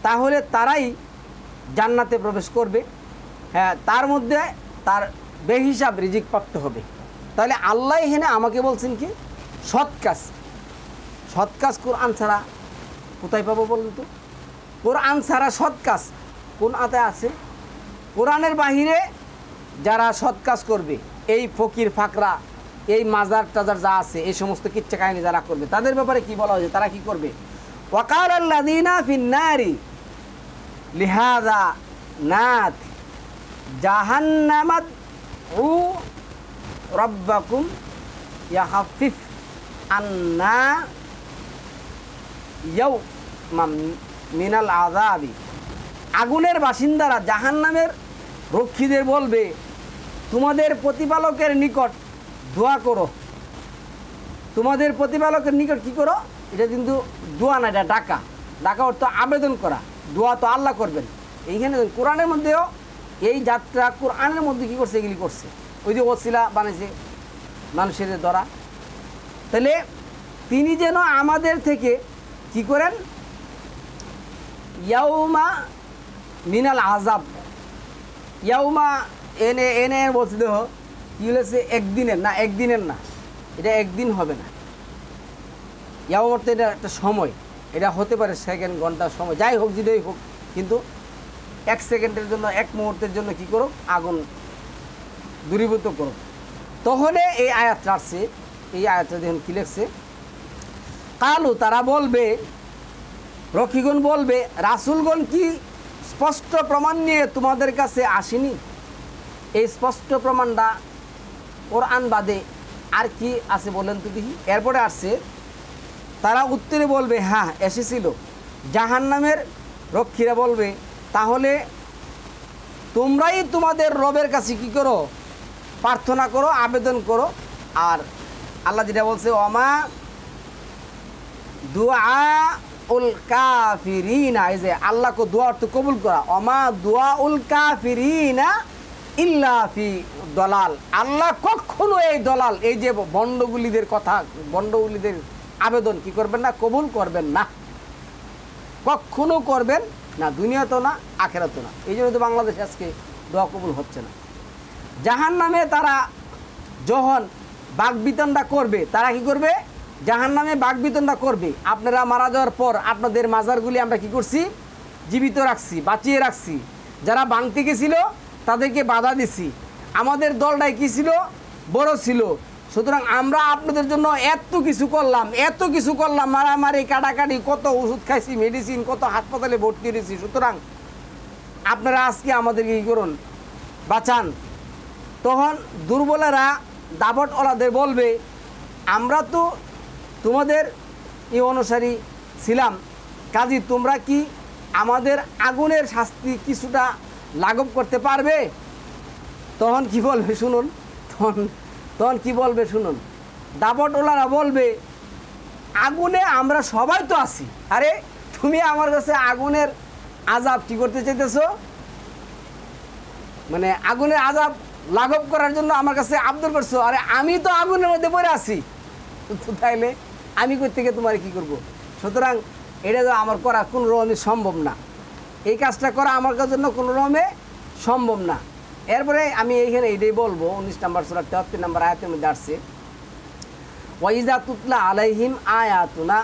তাহলে তারাই জান্নাতে প্রবেশ করবে। হ্যাঁ, তার মধ্যে তার বেহিসাব রিজিক প্রাপ্ত হবে। তাহলে আল্লাহ এখানে আমাকে বলছেন কি সৎ কাজ। সৎ কাজ কোরআন ছাড়া কোথায় পাবো বলুন তো? কোরআন ছাড়া সৎ কাজ কোন আয়াতে আছে? কোরআনের বাহিরে যারা সৎ কাজ করবে, এই ফকির ফাকরা, এই মাজার টাজার যা আছে, এই সমস্ত কিচ্ছা কাহিনী যারা করবে, তাদের ব্যাপারে কি বলা হয়েছে? তারা কি করবে? ওয়াকাল আল্লাযীনা ফিন-নারি লিহাযা নাত জাহান্নামাত উ রাব্বাকুম ইয়াখাফিফ আন্না ইয়াওমান মিনাল আযাবি। আগুনের বাসিন্দারা জাহান্নামের রক্ষীদের বলবে, তোমাদের প্রতিপালকের নিকট দোয়া করো। তোমাদের প্রতিপালকের নিকট কি করো? এটা কিন্তু দোয়া না, এটা ডাকা। ডাকা অর্থ আবেদন করা, দোয়া তো আল্লাহ করবেন। এইখানে কোরআনের মধ্যেও এই যাত্রা কোরআনের মধ্যে কী করছে? এগুলি করছে। ওই যে ওসিলা বানিয়েছে মানুষের দ্বারা। তাহলে তিনি যেন আমাদের থেকে কি করেন? ইয়াউমা মিনাল আযাব, ইয়াউমা এনে এনে বলছে দেহ কী বলেছে? একদিনের না, একদিনের না, এটা একদিন হবে না। ইয়াউম অর্থ এটা একটা সময়, এটা হতে পারে সেকেন্ড, ঘন্টার সময়, যাই হোক, যেটাই হোক, কিন্তু 1 সেকেন্ডের জন্য, 1 মুহূর্তের জন্য কি করো? আগুন দূরীভূত করো। তখন এই আয়াতটা আসছে। এই আয়াতটা দেখুন কী লিখছে, কালু, তারা বলবে, রক্ষীগণ বলবে, রাসূলগণ কি স্পষ্ট প্রমাণ নিয়ে তোমাদের কাছে আসেনি? এই স্পষ্ট প্রমাণটা কোরআন বাদে আর কি আছে বলেন তো দেখি। এরপরে আসছে, তারা উত্তরে বলবে, হ্যাঁ এসেছিল। জাহান্নামের রক্ষীরা বলবে, তাহলে তোমরাই তোমাদের রবের কাছে কি করো? প্রার্থনা করো, আবেদন করো। আর আল্লাহ যেটা বলছে, ওমা দুআউল কাফিরিনা, এই যে আল্লাহকে দোয়া অর্থ কবুল করা, ওমা দুআউল কাফিরিনা ইল্লা ফি দলাল। আল্লাহ কখনো এই দলাল, এই যে বন্ডগুলিদের কথা, বন্ডগুলিদের আবেদন কি করবেন না? কবুল করবেন না, কখনো করবেন না, দুনিয়াতেও না, আখেরাতেও না। এই জন্য তো বাংলাদেশে আজকে দোয়া কবুল হচ্ছে না। জাহান্নামে তারা যখন বাগবিতণ্ডা করবে, তারা কি করবে? জাহান্নামে বাগবিতণ্ডা করবে। আপনারা মারা যাওয়ার পর আপনাদের মাজারগুলি আমরা কি করছি? জীবিত রাখছি, বাঁচিয়ে রাখছি। যারা ভাঙতে গেছিল তাদেরকে বাধা দিছি। আমাদের দলটাই কী ছিল? বড় ছিল। সুতরাং আমরা আপনাদের জন্য এত কিছু করলাম, মারামারি, কাটাকাটি, কত ওষুধ খাইছি, মেডিসিন, কত হাসপাতালে ভর্তি হয়েছি। সুতরাং আপনারা আজকে আমাদেরকে কী করুন? বাঁচান। তখন দুর্বলেরা দাবটওয়ালাদের বলবে, আমরা তো তোমাদের এই অনুসারী ছিলাম, কাজী তোমরা কি আমাদের আগুনের শাস্তি কিছুটা লাঘব করতে পারবে? তখন কি বলবে শুনুন, তখন কি বলবে শুনুন, দাবটওয়ালারা বলবে, আগুনে আমরা সবাই তো আছি। আরে তুমি আমার কাছে আগুনের আযাব কি করতে চাইতেছো? মানে আগুনের আযাব লাঘব করার জন্য আমার কাছে আবদার করছো। আরে আমি তো আগুনের মধ্যে পড়ে আছি। তাইলে আমি কই থেকে তোমার কি করব। সুতরাং এটা তো আমার করা কোনো রকমই সম্ভব না, এই কাজটা করা আমার জন্য কোনো রকমে সম্ভব না। এরপরে আমি এইখানে এটাই বলবো, 19 নম্বর সূরা 73 নম্বর আয়াতের মধ্যে আসছে, ওয়াইজা তুতলা আলাইহিম আয়াতুনা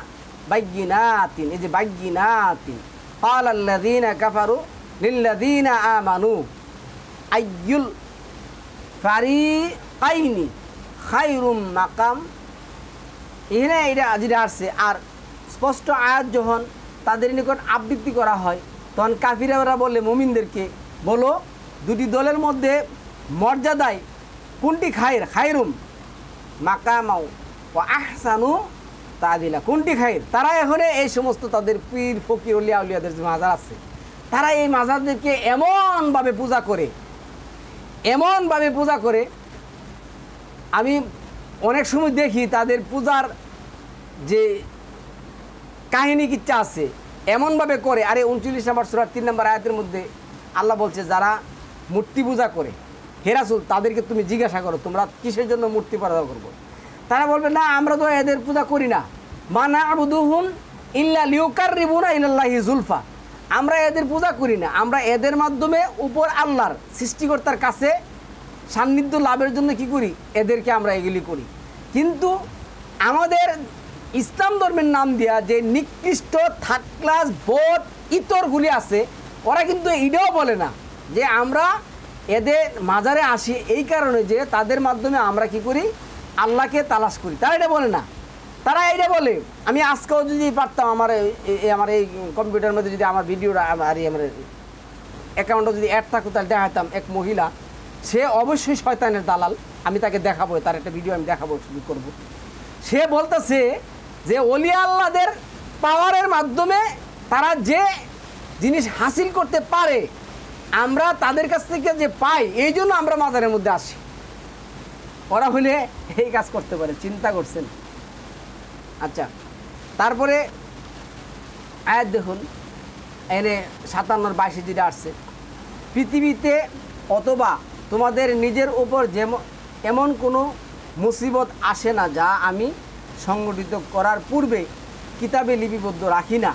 বাইয়িনাতিন, এই যে বাইয়িনাতিন, ক্বালাল্লাযীনা কাফারু লিল্লাযীনা আমানু আইয়ুল ফারিকাইনি খায়রুম মাকাম। এখানে এটা যেটা আসছে, আর স্পষ্ট আয়াত যখন তাদের নিকট আবৃত্তি করা হয় তখন কাফিরা বলে মুমিনদেরকে, বলো দুটি দলের মধ্যে মর্যাদায় কোনটি খায়রুম মাকামাও ও আহসানু তাদিলা, কোনটি খায়র। তারা এখন এই সমস্ত তাদের পীর ফকির ওলিয়া উলিয়াদের যে মাজার আছে, তারা এই মাজারদেরকে এমনভাবে পূজা করে, আমি অনেক সময় দেখি তাদের পূজার যে কাহিনী কিচ্ছা আছে এমনভাবে করে। আরে 39 নম্বর সূরা 3 নম্বর আয়াতের মধ্যে আল্লাহ বলছে, যারা মূর্তি পূজা করে হে রাসূল তাদেরকে তুমি জিজ্ঞাসা করো তোমরা কিসের জন্য মূর্তি পূজা করবো। তারা বলবে, না আমরা তো এদের পূজা করি না, মা না'বুদুহুম ইল্লা লিয়ুকাররিবুনা ইলাল্লাহি যুলফা, আমরা এদের পূজা করি না, আমরা এদের মাধ্যমে উপর আল্লাহর সৃষ্টিকর্তার কাছে সান্নিধ্য লাভের জন্য কি করি, এদেরকে আমরা এগুলি করি। কিন্তু আমাদের ইসলাম ধর্মের নাম দিয়া যে নিকৃষ্ট থার্ড ক্লাস বোধ ইতরগুলি আছে, ওরা কিন্তু এটাও বলে না যে আমরা এদের মাজারে আসি এই কারণে যে তাদের মাধ্যমে আমরা কি করি, আল্লাহকে তালাশ করি। তারা এটা বলে না, তারা এটা বলে, আমি আজকেও যদি পারতাম আমার এই কম্পিউটারের মধ্যে যদি আমার ভিডিওটা আমার অ্যাকাউন্টে যদি অ্যাড থাকতো তাহলে দেখাতাম এক মহিলা, সে অবশ্যই শয়তানের দালাল, আমি তাকে দেখাবো, তার একটা ভিডিও আমি দেখাবো, শুরু করবো। সে বলতেছে যে ওলিয়া আল্লাহদের পাওয়ারের মাধ্যমে তারা যে জিনিস হাসিল করতে পারে আমরা তাদের কাছ থেকে যে পাই, এই জন্য আমরা মাজারের মধ্যে আসি। ওরা হলে এই কাজ করতে পারে, চিন্তা করছেন? আচ্ছা, তারপরে আয়াত দেখুন, এনে 57-22 যেটা আসছে, পৃথিবীতে অথবা তোমাদের নিজের উপর এমন কোনো মুসিবত আসে না যা আমি সংগঠিত করার পূর্বে কিতাবে লিপিবদ্ধ রাখি না।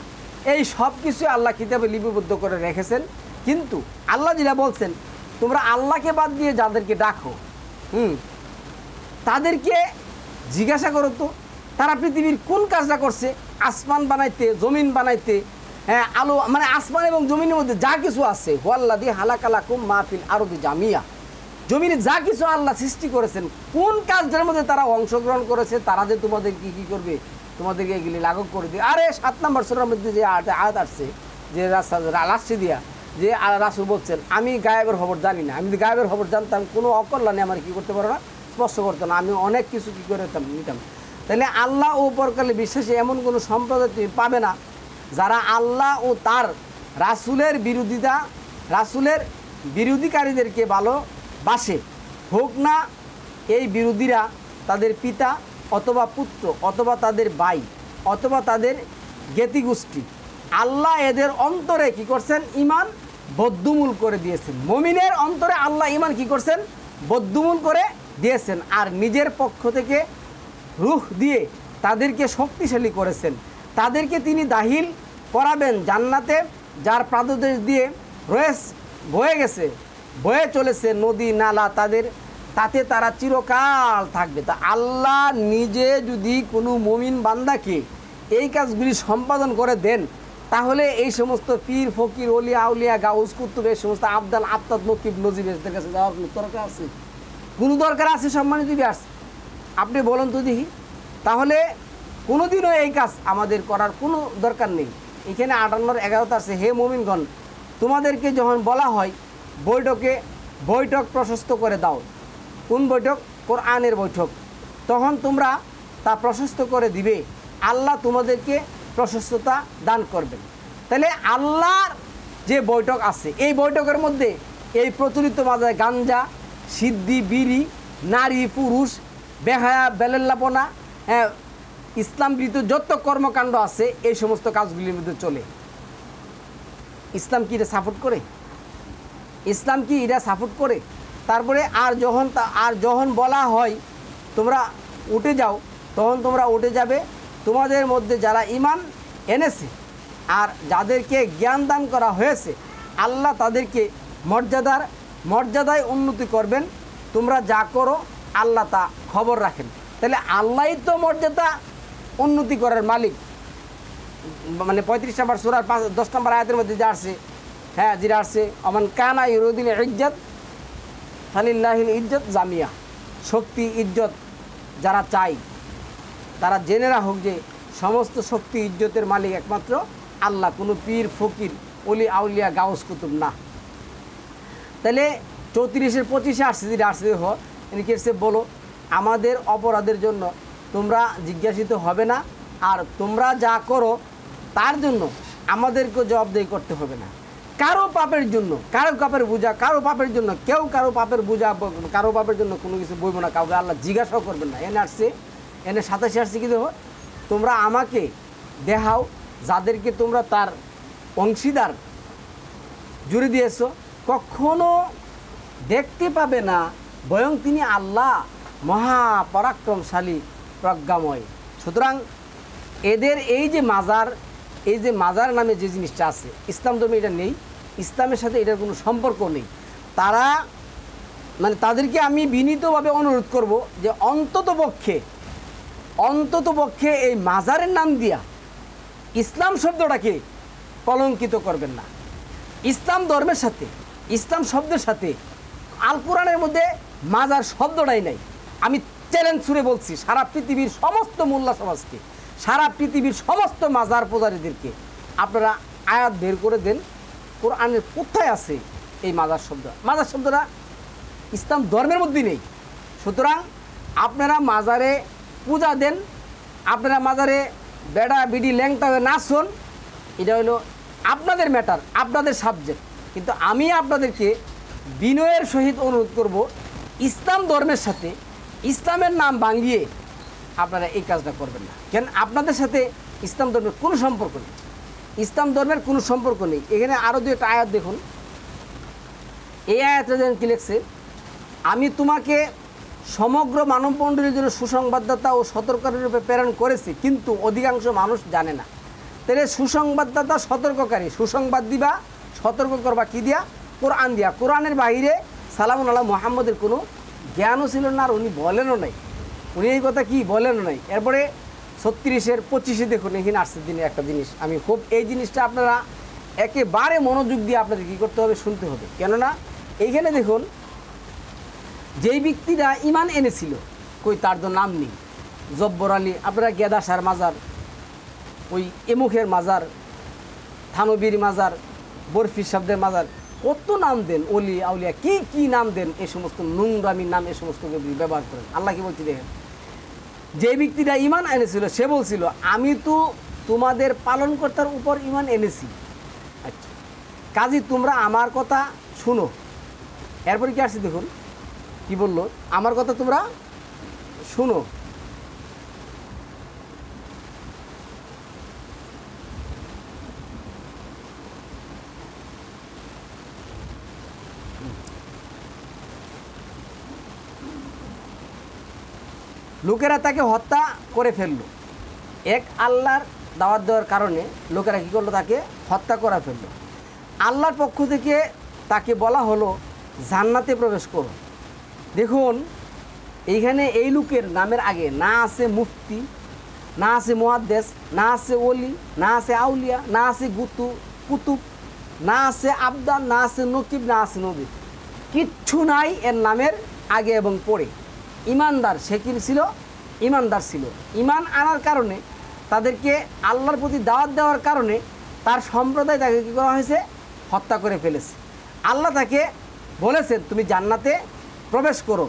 এই সব কিছু আল্লাহ কিতাবে লিপিবদ্ধ করে রেখেছেন। কিন্তু আল্লাহ যেটা বলছেন, তোমরা আল্লাহকে বাদ দিয়ে যাদেরকে ডাকো তাদেরকে জিজ্ঞাসা করো তো তারা পৃথিবীর কোন কাজটা করছে, আসমান বানাইতে, জমিন বানাইতে, হ্যাঁ আলো মানে আসমান এবং জমিনের মধ্যে যা কিছু আছে, হুয়াল্লাযী হালাকালাকুম মা ফিল আরদি জামিয়া, জমিনে যা কিছু আল্লাহ সৃষ্টি করেছেন কোন কাজটার মধ্যে তারা অংশগ্রহণ করেছে, তারা যে তোমাদের কি করবে, তোমাদেরকে এগুলি লাঘব করে দিয়ে। আরে 7 নম্বর সূরার মধ্যে যে আয়াত আসছে যে লাস্টে দিয়া যে রাসূল বলছেন, আমি গায়েবের খবর জানি না, আমি যদি গায়েবের খবর জানতাম কোনো অকল্যাণে আমার কি করতে পারো না, স্পর্শ করতো না, আমি অনেক কিছু কি করে নিতাম। তাহলে আল্লাহ ও পরকালে বিশ্বাসী এমন কোনো সম্প্রদায় তুমি পাবে না যারা আল্লাহ ও তার রাসূলের বিরোধীকারীদেরকে ভালোবাসে, হোক না এই বিরোধীরা তাদের পিতা অথবা পুত্র অথবা তাদের ভাই অথবা তাদের জ্ঞাতিগোষ্ঠী। আল্লাহ এদের অন্তরে কি করছেন, ঈমান বদ্ধমূল করে দিয়েছেন। মুমিনের অন্তরে আল্লাহ ঈমান কি করছেন, বদ্ধমূল করে দিয়েছেন, আর নিজের পক্ষ থেকে রূহ দিয়ে তাদেরকে শক্তিশালী করেছেন। তাদেরকে তিনি দাখিল করাবেন জান্নাতে, যার পাদদেশ দিয়ে বয়ে চলেছে নদী নালা, তাতে তারা চিরকাল থাকবে। তা আল্লাহ নিজে যদি কোনো মুমিন বান্দাকে এই কাজগুলি সম্পাদন করে দেন, তাহলে এই সমস্ত পীর ফকির ওলিয়া আউলিয়া গাউস কুতুব এই সমস্ত আবদাল আত্মাদ নকিব নজিবের কাছে যাওয়ার দরকার আছে? কোনো দরকার আছে? সম্মানিত বিয়াস, আপনি বলুন তো দেখি। তাহলে কোনোদিনও এই কাজ আমাদের করার কোনো দরকার নেই। এখানে 58-11 আছে, হে মুমিনগণ, তোমাদেরকে যখন বলা হয় বৈঠক প্রশস্ত করে দাও, কোন বৈঠক? কোরআনের বৈঠক, তখন তোমরা তা প্রশস্ত করে দিবে, আল্লাহ তোমাদেরকে প্রশস্ততা দান করবেন। তাহলে আল্লাহর যে বৈঠক আছে, এই বৈঠকের মধ্যে এই প্রচলিত মাজায় গাঞ্জা, সিদ্ধি, বিড়ি, নারী পুরুষ, বেহায়া বেলেল্লাপনা, ইসলাম বিরোধী যত কর্মকাণ্ড আছে এই সমস্ত কাজগুলির মধ্যে চলে। ইসলাম কি এটা সাপোর্ট করে? ইসলাম কি এটা সাপোর্ট করে? তারপরে আর যখন বলা হয় তোমরা উঠে যাও, তখন তোমরা উঠে যাবে তোমাদের মধ্যে যারা ঈমান এনেছে আর যাদেরকে জ্ঞান দান করা হয়েছে আল্লাহ তাদেরকে মর্যাদায় উন্নতি করবেন। তোমরা যা করো আল্লাহ তা খবর রাখেন। তাহলে আল্লাহই তো মর্যাদা উন্নতি করার মালিক। মানে 35 নম্বর সূরার 10 নম্বর আয়াতের মধ্যে যা আসছে, হ্যাঁ যেটা আসছে, অমান কানা ইউরিদুল ইজ্জত ফালিল্লাহিল ইজ্জত জামিয়া। শক্তি ইজ্জত যারা চাই তারা জেনে রাখুক যে সমস্ত শক্তি ইজ্জতের মালিক একমাত্র আল্লাহ, কোনো পীর ফকির অলি আউলিয়া গাউস কুতুব না। তাহলে 34-এর 25-এ আসছে, যেটা আসছে দেখো, ইনি কে বলো, আমাদের অপরাধের জন্য তোমরা জিজ্ঞাসিত হবে না, আর তোমরা যা করো তার জন্য আমাদেরকে জবাবদেহি করতে হবে না। কারো পাপের জন্য, কারো পাপের বোঝা, কারো পাপের জন্য কেউ কারো পাপের বোঝা, কারো পাপের জন্য কোনো কিছু বইব না, কাউকে আল্লাহ জিজ্ঞাসাও করবেন না। এনে আসছে, এনে 27 আসছে কি দেখো, তোমরা আমাকে দেখাও যাদেরকে তোমরা তার অংশীদার জুড়ে দিয়েছো, কখনো দেখতে পাবে না, বরং তিনি আল্লাহ মহাপরাক্রমশালী প্রজ্ঞাময়। সুতরাং এদের এই যে মাজার নামে যে জিনিসটা আছে, ইসলাম ধর্মে এটা নেই, ইসলামের সাথে এটার কোনো সম্পর্ক নেই। তারা মানে তাদেরকে আমি বিনীতভাবে অনুরোধ করব যে অন্তত পক্ষে এই মাজারের নাম দিয়া ইসলাম শব্দটাকে কলঙ্কিত করবেন না। ইসলাম ধর্মের সাথে, ইসলাম শব্দের সাথে আল কোরআনের মধ্যে মাজার শব্দটাই নাই। আমি চ্যালেঞ্জ ছুড়ে বলছি সারা পৃথিবীর সমস্ত মোল্লা সমাজকে, সারা পৃথিবীর সমস্ত মাজার পূজারীদেরকে আপনারা আয়াত বের করে দেন, কোরআনের কোথায় আছে এই মাজার শব্দ? মাজার শব্দটা ইসলাম ধর্মের মধ্যে নেই। সুতরাং আপনারা মাজারে পূজা দেন, আপনারা মাজারে বেড়া বিডি ল্যাংটা হয়ে নাচুন, এটা হলো আপনাদের ম্যাটার, আপনাদের সাবজেক্ট। কিন্তু আমি আপনাদেরকে বিনয়ের সহিত অনুরোধ করব, ইসলাম ধর্মের সাথে ইসলামের নাম ভাঙিয়ে আপনারা এই কাজটা করবেন না। কেন? আপনাদের সাথে ইসলাম ধর্মের কোনো সম্পর্ক নেই, ইসলাম ধর্মের কোনো সম্পর্ক নেই। এখানে আরও একটা আয়াত দেখুন, এই আয়াতটা যেন কি লিখছে, আমি তোমাকে সমগ্র মানবমণ্ডলীর জন্য সুসংবাদদাতা ও সতর্ককারী রূপে প্রেরণ করেছি, কিন্তু অধিকাংশ মানুষ জানে না। তাহলে সুসংবাদদাতা, সতর্ককারী, সুসংবাদ দিবা, সতর্ক করবা কি দিয়া? কোরআন দিয়া। কোরআনের বাইরে সালামুন আলা মুহাম্মদের কোনো জ্ঞানও ছিল না, আর উনি বলেনও নাই, উনি এই কথা কি বলেনও নাই। এরপরে 36-এর 25-এ দেখুন, এখানে আসছে দিনে একটা জিনিস, আমি খুব এই জিনিসটা আপনারা একেবারে মনোযোগ দিয়ে আপনাদের কী করতে হবে, শুনতে হবে। কেননা এইখানে দেখুন, যেই ব্যক্তিরা ইমান এনেছিল, কই তার তো নাম নেই। জব্বর আলী, আপনারা গেদাসার মাজার, ওই এমুখের মাজার, থানবীর মাজার, বরফি শব্দের মাজার, কত নাম দেন, অলি আউলিয়া কি কি নাম দেন, এই সমস্ত নোংরামির নাম এই সমস্ত ব্যবহার করেন। আল্লাহ কি বলছি দেখেন, যে ব্যক্তিরা ইমান এনেছিল সে বলছিল আমি তো তোমাদের পালনকর্তার উপর ইমান এনেছি। আচ্ছা, কাজী তোমরা আমার কথা শুনো। এরপরে কি আসছে দেখুন, কি বললো, আমার কথা তোমরা শুনো। লোকেরা তাকে হত্যা করে ফেললো। এক আল্লাহর দাওয়াত দেওয়ার কারণে লোকেরা কী করলো, তাকে হত্যা করে ফেললো। আল্লাহর পক্ষ থেকে তাকে বলা হলো জান্নাতে প্রবেশ করো। দেখুন এইখানে এই লোকের নামের আগে না আছে মুফতি, না আছে মুহাদ্দিস, না আছে ওলি, না আছে আউলিয়া, না আছে কুতুব, না আছে আবদাল, না আছে নকিব, না আছে নবী, কিচ্ছু নাই এর নামের আগে এবং পরে। ইমানদার, সে কি ছিল? ইমানদার ছিল। ইমান আনার কারণে, তাদেরকে আল্লাহর প্রতি দাওয়াত দেওয়ার কারণে তার সম্প্রদায় তাকে কী করা হয়েছে, হত্যা করে ফেলেছে। আল্লাহ তাকে বলেছেন তুমি জান্নাতে প্রবেশ করো।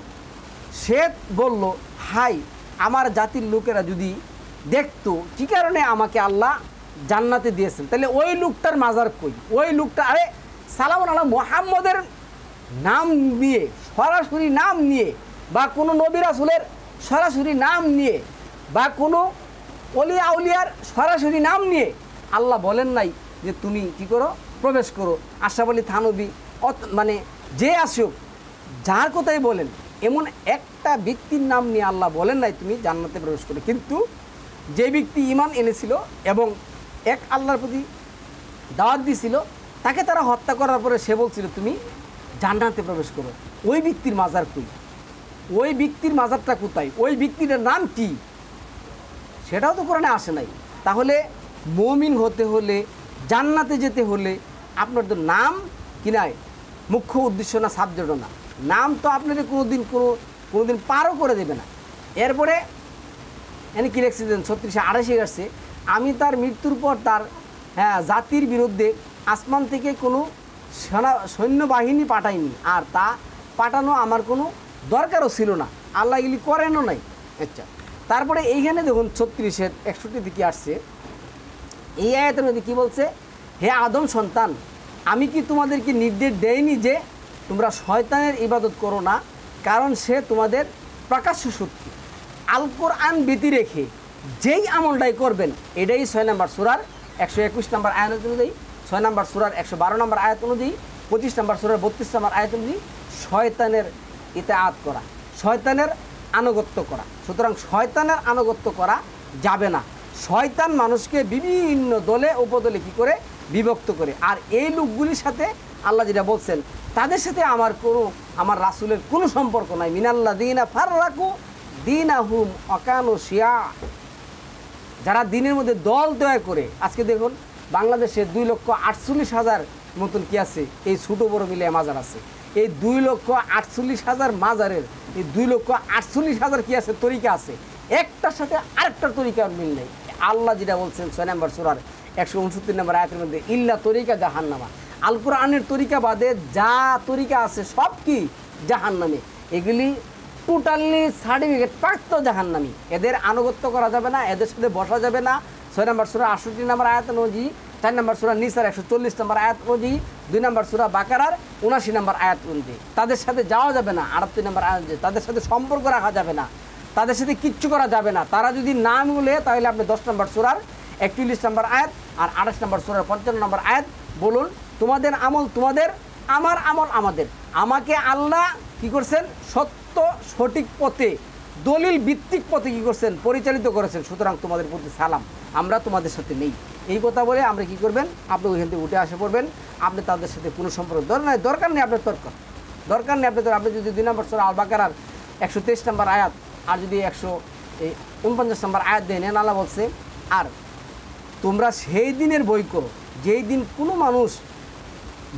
সে বলল হাই, আমার জাতির লোকেরা যদি দেখতো কী কারণে আমাকে আল্লাহ জান্নাতে দিয়েছেন, তাহলে ওই লোকটার মাজার কই? ওই লোকটা, আরে সালামুন আলা মুহাম্মদের নাম নিয়ে, সরাসরি নাম নিয়ে, বা কোনো নবী রাসূলের সরাসরি নাম নিয়ে, বা কোনো অলি আউলিয়ার সরাসরি নাম নিয়ে আল্লাহ বলেন নাই যে তুমি কি করো, প্রবেশ করো। আশরাফ আলী থানবী, মানে যে আসুক, যার কথাই বলেন, এমন একটা ব্যক্তির নাম নিয়ে আল্লাহ বলেন নাই তুমি জান্নাতে প্রবেশ করো। কিন্তু যে ব্যক্তি ঈমান এনেছিল এবং এক আল্লাহর প্রতি দাওয়াত দিয়েছিল, তাকে তারা হত্যা করার পরে সে বলছিল তুমি জান্নাতে প্রবেশ করো। ওই ব্যক্তির মাজার কই? ওই ব্যক্তির মাজারটা কোথায়? ওই ব্যক্তিটার নাম কি? সেটাও তো কোরআনে আসে নাই। তাহলে মুমিন হতে হলে, জান্নাতে যেতে হলে আপনার তো নাম কি নাই মুখ্য উদ্দেশ্য না, সাবজেক্টও না। নাম তো আপনাদের কোনোদিন পারও করে দেবে না। এরপরে এনে কি লিখছিলেন 36-28 আসছে, আমি তার মৃত্যুর পর তার জাতির বিরুদ্ধে আসমান থেকে কোনো সৈন্যবাহিনী পাঠাইনি, আর তা পাঠানো আমার কোনো দরকারও ছিল না, আল্লাহ এগুলি করেনও নাই। আচ্ছা, তারপরে এইখানে দেখুন 36-61 দিকে আসছে, এই আয়াতের মধ্যে কী বলছে, হে আদম সন্তান, আমি কি তোমাদেরকে নির্দেশ দেইনি যে তোমরা শয়তানের ইবাদত করো না, কারণ সে তোমাদের প্রকাশ্য শত্রু। আল কোরআন ব্যতি রেখে যেই আমলটাই করবেন, এটাই 6 নম্বর সূরার 121 নম্বর আয়াত অনুযায়ী, 6 নম্বর সূরার 112 নম্বর আয়াত অনুযায়ী, 25 নম্বর সূরার 32 নম্বর আয়াত অনুযায়ী শয়তানের ইতাআত করা, শয়তানের আনুগত্য করা। সুতরাং শয়তানের আনুগত্য করা যাবে না। শয়তান মানুষকে বিভিন্ন দলে উপদলে কী করে বিভক্ত করে। আর এই লোকগুলির সাথে আল্লাহ যেটা বলছেন, তাদের সাথে আমার রাসূলের কোনো সম্পর্ক নাই। মিনাল্লাযীনা ফাররাকু দীনাহুম ওয়াকানু শিয়া, যারা দিনের মধ্যে দল তৈরি করে। আজকে দেখুন বাংলাদেশে 2,48,000 মতন কি আছে, এই ছোটো বড় মিলে মাজার আছে। এই 2,48,000 মাজারের এই 2,48,000 কি আছে, তরিকা আছে। একটার সাথে আরেকটার তরিকার মিল নেই। আল্লাহ যেটা বলছেন 6 নম্বর সূরার 169 নম্বর আয়াতের মধ্যে, ইল্লা তরিকা জাহান্নামা, আল কোরআনের তরিকা বাদে যা তরিকা আছে সব কি জাহান্নামে। এগুলি টোটালি সার্টিফিকেট প্রাপ্ত জাহান্নামী। এদের আনুগত্য করা যাবে না, এদের সাথে বসা যাবে না। 6 নম্বর সূরা 68 নম্বর আয়াত অনুযায়ী, 4 নম্বর সূরা নিসার 140 নম্বর আয়াত অনুযায়ী, 2 নম্বর সূরা বাকারার 79 নম্বর আয়াত অনুযায়ী তাদের সাথে যাওয়া যাবে না। 38 নম্বর আয়াত অনুযায়ী তাদের সাথে সম্পর্ক রাখা যাবে না, তাদের সাথে কিচ্ছু করা যাবে না। তারা যদি না মিলে তাহলে আপনি 10 নম্বর সূরার 41 নম্বর আয়াত আর 28 নম্বর সূরার 55 নম্বর আয়াত বলুন, তোমাদের আমল তোমাদের, আমার আমল আমাদের। আমাকে আল্লাহ কি করছেন, সত্য সঠিক পথে, দলিল ভিত্তিক পথে কি করছেন, পরিচালিত করেছেন। সুতরাং তোমাদের প্রতি সালাম, আমরা তোমাদের সাথে নেই। এই কথা বলে আমরা কি করবেন, আপনি ওইখান থেকে উঠে আসে পড়বেন। আপনি তাদের সাথে কোনো সম্পর্ক দরকার নেই, আপনার তর্ক দরকার নেই। আপনি যদি 2 নম্বর সূরা আল বাকারার 123 নম্বর আয়াত আর যদি 149 নম্বর আয়াত দেন, আল্লাহ বলছে, আর তোমরা সেই দিনের বই করো যেই দিন কোনো মানুষ,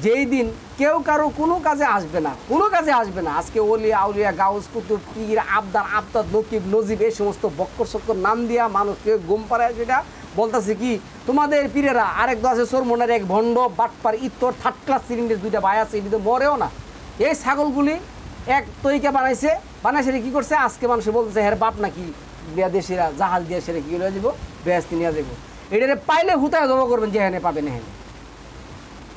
যেই দিন কেউ কারো কোনো কাজে আসবে না, কোনো কাজে আসবে না। আজকে ওলিয়া আউলিয়া গাউস কুতুব পীর আবদার আবদাদ নকিব নজিব এই সমস্ত বক্কর সক্কর নাম দিয়া মানুষকে ঘুম পাড়ায়, যেটা বলতেছে কি তোমাদের পীরেরা, আরেক দশ সরমনের এক ভণ্ড বাটপার ইত্তর 3rd ক্লাস সিলিন্ডার 2টা ভাই আছে, এটি তো মরেও না। এই ছাগলগুলি এক তরিকা বানাইছে কী করছে, আজকে মানুষ বলতেছে হ্যাঁ বাপ নাকি দেশিরা জাহাজ দিয়ে সেরে কী নিয়ে যাবো, বেহেস্তি নিয়ে যাবো। এটারে পাইলে হুতায় জব করবেন, যেখানে পাবেন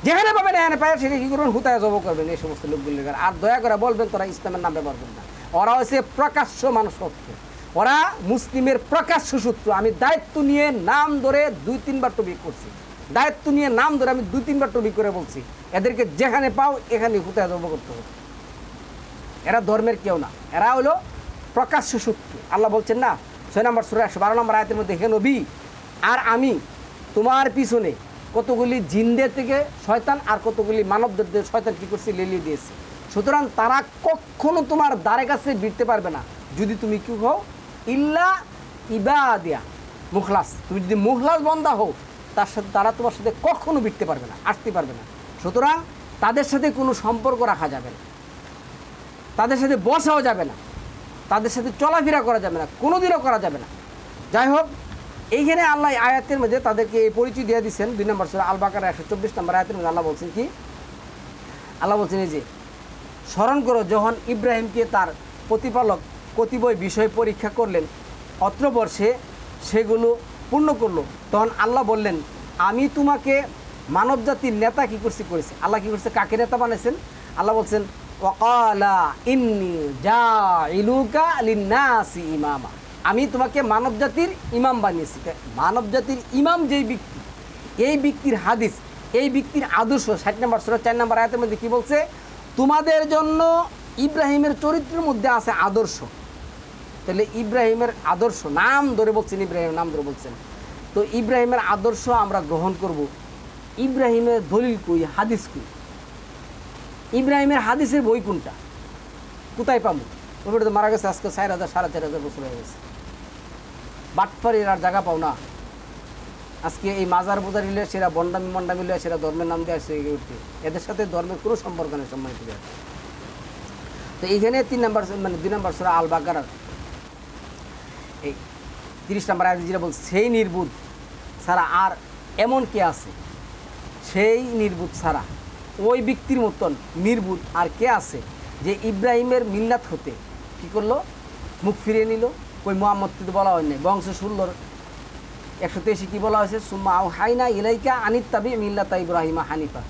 যেখানে পাবেন এখানে পায়, সেটা কী করবেন, হুতায় জব করবেন এই সমস্ত লোকগুলির। আর দয়া করে বলবেন তোরা ইসলামের নাম ব্যবহার করবেন না। ওরা হচ্ছে প্রকাশ্য মানুষ শত্রু, ওরা মুসলিমের প্রকাশ্য শত্রু। আমি দায়িত্ব নিয়ে নাম ধরে 2-3 বার টপিক করছি, দায়িত্ব নিয়ে নাম ধরে আমি 2-3 বার টপিক করে বলছি, এদেরকে যেখানে পাও এখানে হুতায় জব করতে হবে। এরা ধর্মের কেউ না, এরা হলো প্রকাশ্য শত্রু। আল্লাহ বলছেন না 6 নম্বর সূরা 112 নম্বর আয়াতের মধ্যে, হে নবী, আর আমি তোমার পিছনে কতগুলি জিনদের থেকে শয়তান আর কতগুলি মানবদের শয়তান কী করছে, লেলিয়ে দিয়েছে। সুতরাং তারা কখনো তোমার দ্বারে কাছে ভিড়তে পারবে না যদি তুমি কি হও, ইল্লা ইবাদিয়া মুখলাস। তুমি যদি মুখলাস বন্দা হও, তারা তোমার সাথে কখনো ভিড়তে পারবে না, আসতে পারবে না। সুতরাং তাদের সাথে কোনো সম্পর্ক রাখা যাবে না, তাদের সাথে বসাও যাবে না, তাদের সাথে চলাফেরা করা যাবে না, কোনোদিনও করা যাবে না। যাই হোক, এইখানে আল্লাহ আয়াতের মধ্যে তাদেরকে এই পরিচয় দিয়ে দিচ্ছেন। 2 নম্বর সূরা আল বাকারা 124 নম্বর আয়াতের মধ্যে আল্লাহ বলছেন কি, আল্লাহ বলছেন এই যে স্মরণ করো যখন ইব্রাহিমকে তার প্রতিপালক কতিপয় বিষয় পরীক্ষা করলেন, অত্র বর্ষে সেগুলো পূর্ণ করলো, তখন আল্লাহ বললেন আমি তোমাকে মানবজাতির নেতা কী করেছি। আল্লাহ কী করছে, কাকে নেতা বানাইছেন? আল্লাহ বলছেন ওয়াকালা ইন্নী জাইলুকা লিন্নাসি ইমামা, আমি তোমাকে মানবজাতির ইমাম বানিয়েছি। মানবজাতির ইমাম যেই ব্যক্তি, এই ব্যক্তির হাদিস, এই ব্যক্তির আদর্শ 60 নম্বর সূরা 4 নম্বর আয়াতের মধ্যে কী বলছে, তোমাদের জন্য ইব্রাহিমের চরিত্রের মধ্যে আছে আদর্শ। তাহলে ইব্রাহিমের আদর্শ নাম ধরে বলছেন, ইব্রাহিমের নাম ধরে বলছেন, তো ইব্রাহিমের আদর্শ আমরা গ্রহণ করব। ইব্রাহিমের দলিল কই, হাদিস কই, ইব্রাহিমের হাদিসের বই কোনটা, কোথায় পাবো? ওটা তো মারা গেছে আজকে 4,000 4,500 বছর হয়ে গেছে। বাটপাড়ির আর জায়গা পাও না। আজকে এই মাজার বোঝা নিলে সেরা বন্ডামি মন্ডামি নিলে সেরা ধর্মের নাম দিয়ে আসছে উঠতে, এদের সাথে ধর্মের কোনো সম্পর্ক নেই, সম্মানিত। তো এইখানে 3 নম্বর মানে 2 নম্বর সূরা আল বাকারার এই 30 নম্বর আয়াতে যেটা বলছে, সেই নির্বুধ ছাড়া আর এমন কে আছে, সেই নির্বুধ ছাড়া ওই ব্যক্তির মতন নির্বুধ আর কে আছে যে ইব্রাহিমের মিল্লাত হতে কী করলো, মুখ ফিরিয়ে নিল। ওই মুহাম্মদকে তো বলা হয় নাই, বংশ 16 183 কী বলা হয়েছে, সুম্মা আওহাইনা ইলাইকা আনিত্তাবি মিল্লাতা ইব্রাহিমা হানিফা,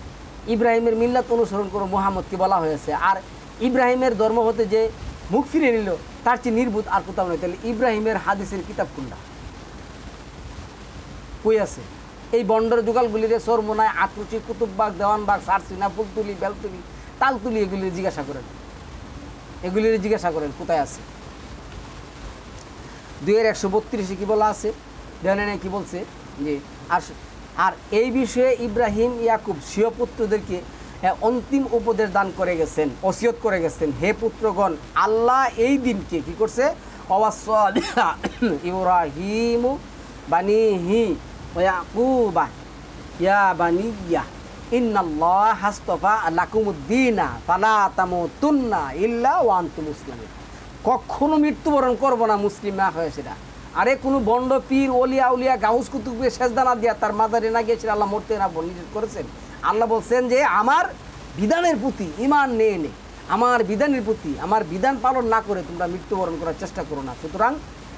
ইব্রাহিমের মিল্লাত অনুসরণ করো, মুহাম্মদকে বলা হয়েছে। আর ইব্রাহিমের ধর্ম হতে যে মুখ ফিরিয়ে নিল তার চেয়ে নির্বুধ আর কোথাও নেই। তাহলে ইব্রাহিমের হাদিসের কিতাব কোনটা, কই আছে? এই বন্ডর যুগালগুলিরে সরমোনায়, আতরুচি, কুতুববাগ, দেওয়ানবাগ, সারসিনা, ফুলতুলি, বেলতুলি, তালতুলি, এগুলির জিজ্ঞাসা করেন, এগুলির জিজ্ঞাসা করেন কোথায় আছে। 2-132 কি বলা আছে দেখেন, কি বলছে যে আর এই বিষয়ে ইব্রাহিম ইয়াকুব স্বীয় পুত্রদেরকে অন্তিম উপদেশ দান করে গেছেন, ওসিয়ত করে গেছেন, হে পুত্রগণ, আল্লাহ এই দিনকে কি করছে, ইব্রাহিম বানিহি ইয়াকুবা ইয়া বানিয়া ইন্নাল্লাহ হাসতাফা লাকুমুদ্দিনা ফালা তামুতুন্না ইল্লা ওয়া আনতুম মুসলিমুন। কখনো মৃত্যুবরণ করবো না মুসলিম না হয়ে সেটা। আরে কোনো বন্ড পীর ওলিয়া উলিয়া গাউস কুতুবকে সেজদানা দিয়া তার মাজারে না গিয়েছিল আল্লাহ মরতে না নিষেধ করেছেন। আল্লাহ বলছেন যে আমার বিধানের প্রতি ঈমান নিয়ে নে, আমার বিধানের প্রতি আমার বিধান পালন না করে তোমরা মৃত্যুবরণ করার চেষ্টা করো না। সুতরাং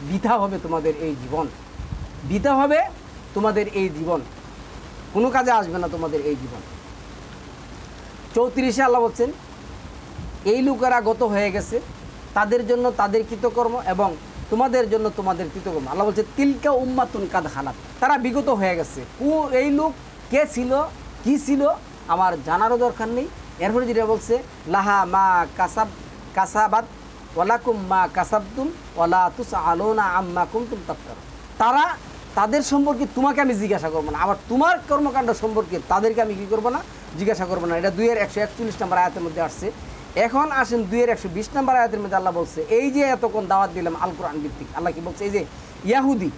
বৃথা হবে তোমাদের এই জীবন, বৃথা হবে তোমাদের এই জীবন, কোনো কাজে আসবে না তোমাদের এই জীবন। 34 আল্লাহ বলছেন, এই লোকেরা গত হয়ে গেছে, তাদের জন্য তাদের কৃতকর্ম এবং তোমাদের জন্য তোমাদের কৃতকর্ম। আল্লাহ বলছে তিলকা উম্মাতুন কাদ খালাত, তারা বিগত হয়ে গেছে। এই লোক কে ছিল, কি ছিল আমার জানারও দরকার নেই। এরপরে যেটা বলছে লাহা মা কাসাবাত ওয়ালাকুম মা কাসাবতুম ওয়ালা তুসআলুনা আম্মা কুনতুম তাফতারুন, তারা তাদের সম্পর্কে তোমাকে আমি জিজ্ঞাসা করবো না, আবার তোমার কর্মকাণ্ড সম্পর্কে তাদেরকে আমি কী করবো না, জিজ্ঞাসা করবো না। এটা 2-141 নম্বর আয়াতের মধ্যে আসছে। এখন আসেন 2-120 নম্বর আয়াতের মধ্যে আল্লাহ বলছে, এই যে এতক্ষণ দাওয়াত দিলাম আল কোরআন ভিত্তিক, আল্লাহ কি বলছে, এই যে ইয়াহুদি,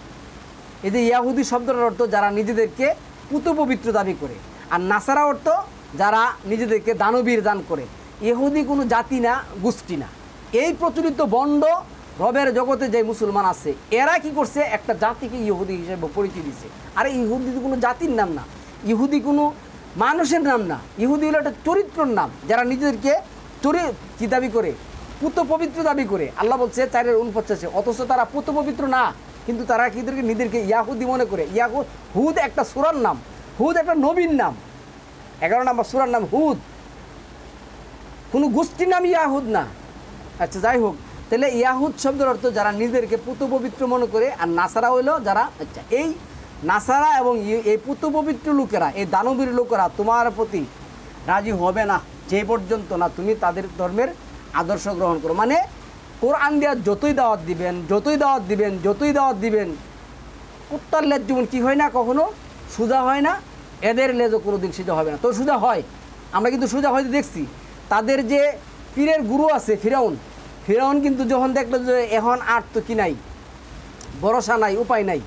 এই যে ইয়াহুদি শব্দটার অর্থ যারা নিজেদেরকে পুত পবিত্র দাবি করে, আর নাসারা অর্থ যারা নিজেদেরকে দানবীর দান করে। ইহুদি কোনো জাতি না, গোষ্ঠী না। এই প্রচলিত বন্ড রবের জগতে যে মুসলমান আছে এরা কি করছে, একটা জাতিকে ইহুদি হিসেবে পরিচয় দিচ্ছে। আরে ইহুদি তো কোনো জাতির নাম না, ইহুদি কোনো মানুষের নাম না, ইহুদি হলো একটা চরিত্রর নাম, যারা নিজেদেরকে কি দাবি করে, পুত পবিত্র দাবি করে। আল্লাহ বলছে 4-49, অথচ তারা পুত পবিত্র না, কিন্তু তারা নিজেদেরকে ইয়াহুদি মনে করে। হুদ একটা সূরার নাম, হুদ একটা নবীর নাম, 11 নম্বর সূরার নাম হুদ, কোনো গোষ্ঠীর নাম ইয়াহুদ না। আচ্ছা যাই হোক, তাহলে ইয়াহুদ শব্দের অর্থ যারা নিজেদেরকে পুত পবিত্র মনে করে, আর নাসারা হইলো যারা, আচ্ছা এই নাসারা এবং এই পুত পবিত্র লোকেরা, এই দানবীর লোকেরা তোমার প্রতি রাজি হবে না যে পর্যন্ত না তুমি তাদের ধর্মের আদর্শ গ্রহণ করো। মানে কোরআন দেওয়ার যতই দাওয়াত দিবেন, যতই দাওয়াত দিবেন, যতই দাওয়াত দিবেন, কুত্তার লেজ যেমন কী হয় না, কখনো সোজা হয় না, এদের লেজও কোনো দিন সোজা হবে না। তো সোজা হয়, আমরা কিন্তু সোজা হয়তো দেখছি। তাদের যে পীরের গুরু আছে ফিরাউন কিন্তু যখন দেখলো যে এখন আর তো কি নাই, ভরসা নাই, উপায় নাই,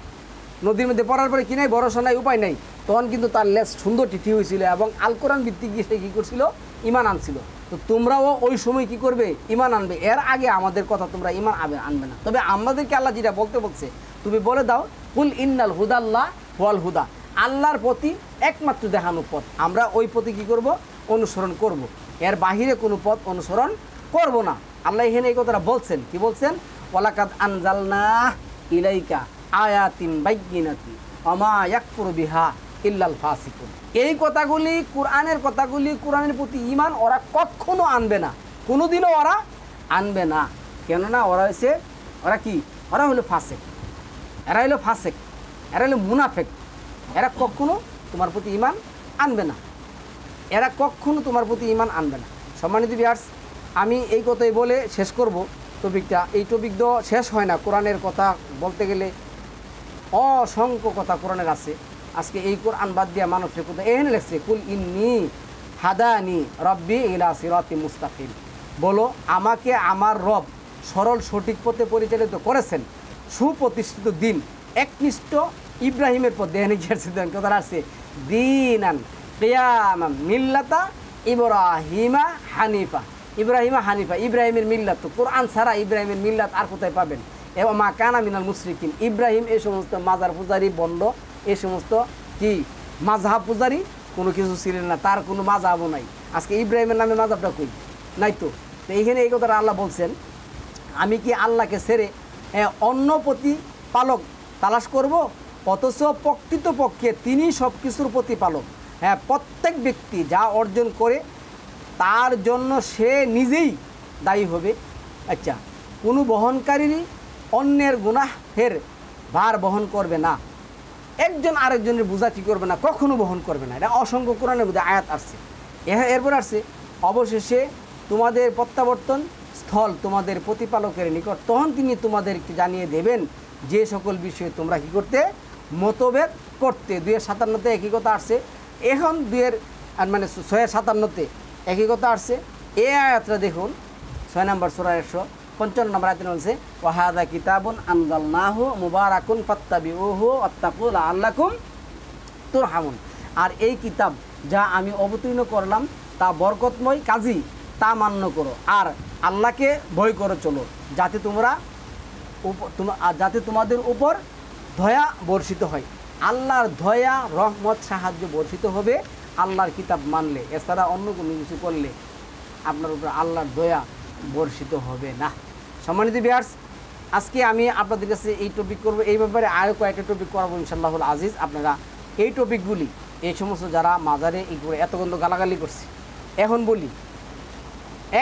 নদীর মধ্যে পড়ার পরে কি নাই, ভরসা নাই, উপায় নাই, তখন কিন্তু তার লেজ সুন্দর টিঠি হয়েছিল এবং আল কোরআন ভিত্তিক গিয়ে সে কী করছিল, ঈমান আনছিল। তো তোমরাও ওই সময় কি করবে, ঈমান আনবে। এর আগে আমাদের কথা তোমরা ঈমান আনবে না। তবে আমাদেরকে আল্লাহ যেটা বলতে বলছে, তুমি বলে দাও কুল ইন্নাল হুদাল্লাহ ওয়াল হুদা, আল্লাহর প্রতি একমাত্র দেখানো পথ, আমরা ওই পথে কী করব, অনুসরণ করব, এর বাহিরে কোনো পথ অনুসরণ করব না। আল্লাহ এখানে এই কথাটা বলছেন, কি বলছেন, ওয়ালাকাদ আনজালনা ইলাইকা আয়াতিন বাইয়িনাতি ওমা ইয়াকফুরু বিহা ইল্লাল ফাসিকুন। এই কথাগুলি, কোরআনের কথাগুলি, কোরআনের প্রতি ঈমান ওরা কখনো আনবে না, কোনোদিনও ওরা আনবে না। কেননা ওরা হয়েছে, ওরা কি, ওরা হলো ফাসেক, এরা হলো ফাসেক, এরা হলো মুনাফেক, এরা কখনো তোমার প্রতি ঈমান আনবে না, এরা কখনো তোমার প্রতি ঈমান আনবে না। সম্মানিত ভিউয়ার্স, আমি এই কথাই বলে শেষ করব। তো টপিকটা, এই টপিক তো শেষ হয় না। কোরআনের কথা বলতে গেলে অসংখ্য কথা কোরআনের আছে। আজকে এই কোরআন বাদ দিয়া মানুষের কথা এখানে লেখছে কুল ইন্নি হাদানি রব্বি ইলা সিরাতিম মুস্তাকিম, বলো আমাকে আমার রব সরল সঠিক পথে পরিচালিত করেছেন, সুপ্রতিষ্ঠিত দিন একনিষ্ঠ ইব্রাহিমের পথ। এখানে গিয়েছে কথা আসছে দিনান কিয়ামান মিল্লাতা ইব্রাহিমা হানিফা, ইব্রাহিমা হানিফা, ইব্রাহিমের মিল্লাত। তো কোরআন ছাড়া ইব্রাহিমের মিল্লাত আর কোথায় পাবেন? এবং মা কানা মিনাল মুশরিকিন, ইব্রাহিম এই সমস্ত মাজার পূজারি বন্ড, এই সমস্ত কি মাযহাব পূজারি কোনো কিছু ছিলেন না, তার কোনো মাযহাবও নাই। আজকে ইব্রাহিমের নামে মাযহাবটা কই? নাই তো। তো এইখানে এই কথাটা আল্লাহ বলছেন, আমি কি আল্লাহকে ছেড়ে অন্য প্রতিপালক তালাশ করব? অথচ প্রকৃতপক্ষে তিনি সব কিছুর প্রতিপালক। হ্যাঁ, প্রত্যেক ব্যক্তি যা অর্জন করে তার জন্য সে নিজেই দায়ী হবে। আচ্ছা, কোনো বহনকারীরই অন্যের গুনাহের ভার বহন করবে না, একজন আরেকজনের বোঝা কী করবে না, কখনো বহন করবে না। এটা অসংখ্য কোরআনের মধ্যে আয়াত আসছে। এরপর আসছে অবশেষে তোমাদের প্রত্যাবর্তন স্থল তোমাদের প্রতিপালকের নিকট, তখন তিনি তোমাদেরকে জানিয়ে দেবেন যে সকল বিষয়ে তোমরা কী করতে মতভেদ করতে। 257-তে একই কথা আসছে, এখন 657-তে একই কথা আসছে। এই আয়াতটা দেখুন 6 নম্বর সূরা 155 নম্বর আয়াতে বলছে ওয়াহাদা কিতাবুন আনজালনাহু মুবারাকুন ফাত্তাবিউহু ওয়াত্তাকু লাআল্লাকুম তুরহামুন। আর এই কিতাব যা আমি অবতীর্ণ করলাম তা বরকতময়, কাজী তা মান্য করো আর আল্লাহকে ভয় করে চলো, যাতে যাতে তোমাদের উপর দয়া বর্ষিত হয়। আল্লাহর দয়া রহমত সাহায্য বর্ষিত হবে আল্লাহর কিতাব মানলে, এছাড়া অন্য কোনো কিছু করলে আপনার উপর আল্লাহর দয়া বর্ষিত হবে না। সম্মানিত ভিউয়ার্স, আজকে আমি আপনাদের কাছে এই টপিক করব, এই ব্যাপারে আরও কয়েকটা টপিক করাবো ইনশাআল্লাহুল আজিজ। আপনারা এই টপিকগুলি, এই সমস্ত যারা মাজারে এত গন্ধ গালাগালি করছে, এখন বলি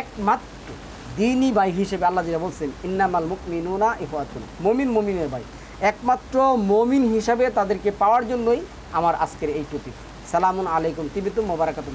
একমাত্র দ্বীনী ভাই হিসেবে আল্লাহ যেটা বলছেন ইন্নামাল মুমিনুনা ইখওয়াতুন, মুমিনের ভাই, একমাত্র মুমিন হিসাবে তাদেরকে পাওয়ার জন্যই আমার আজকের এই টপিক। সালামুন আলাইকুম তিবিতুম ওয়া বারাকাতুহু।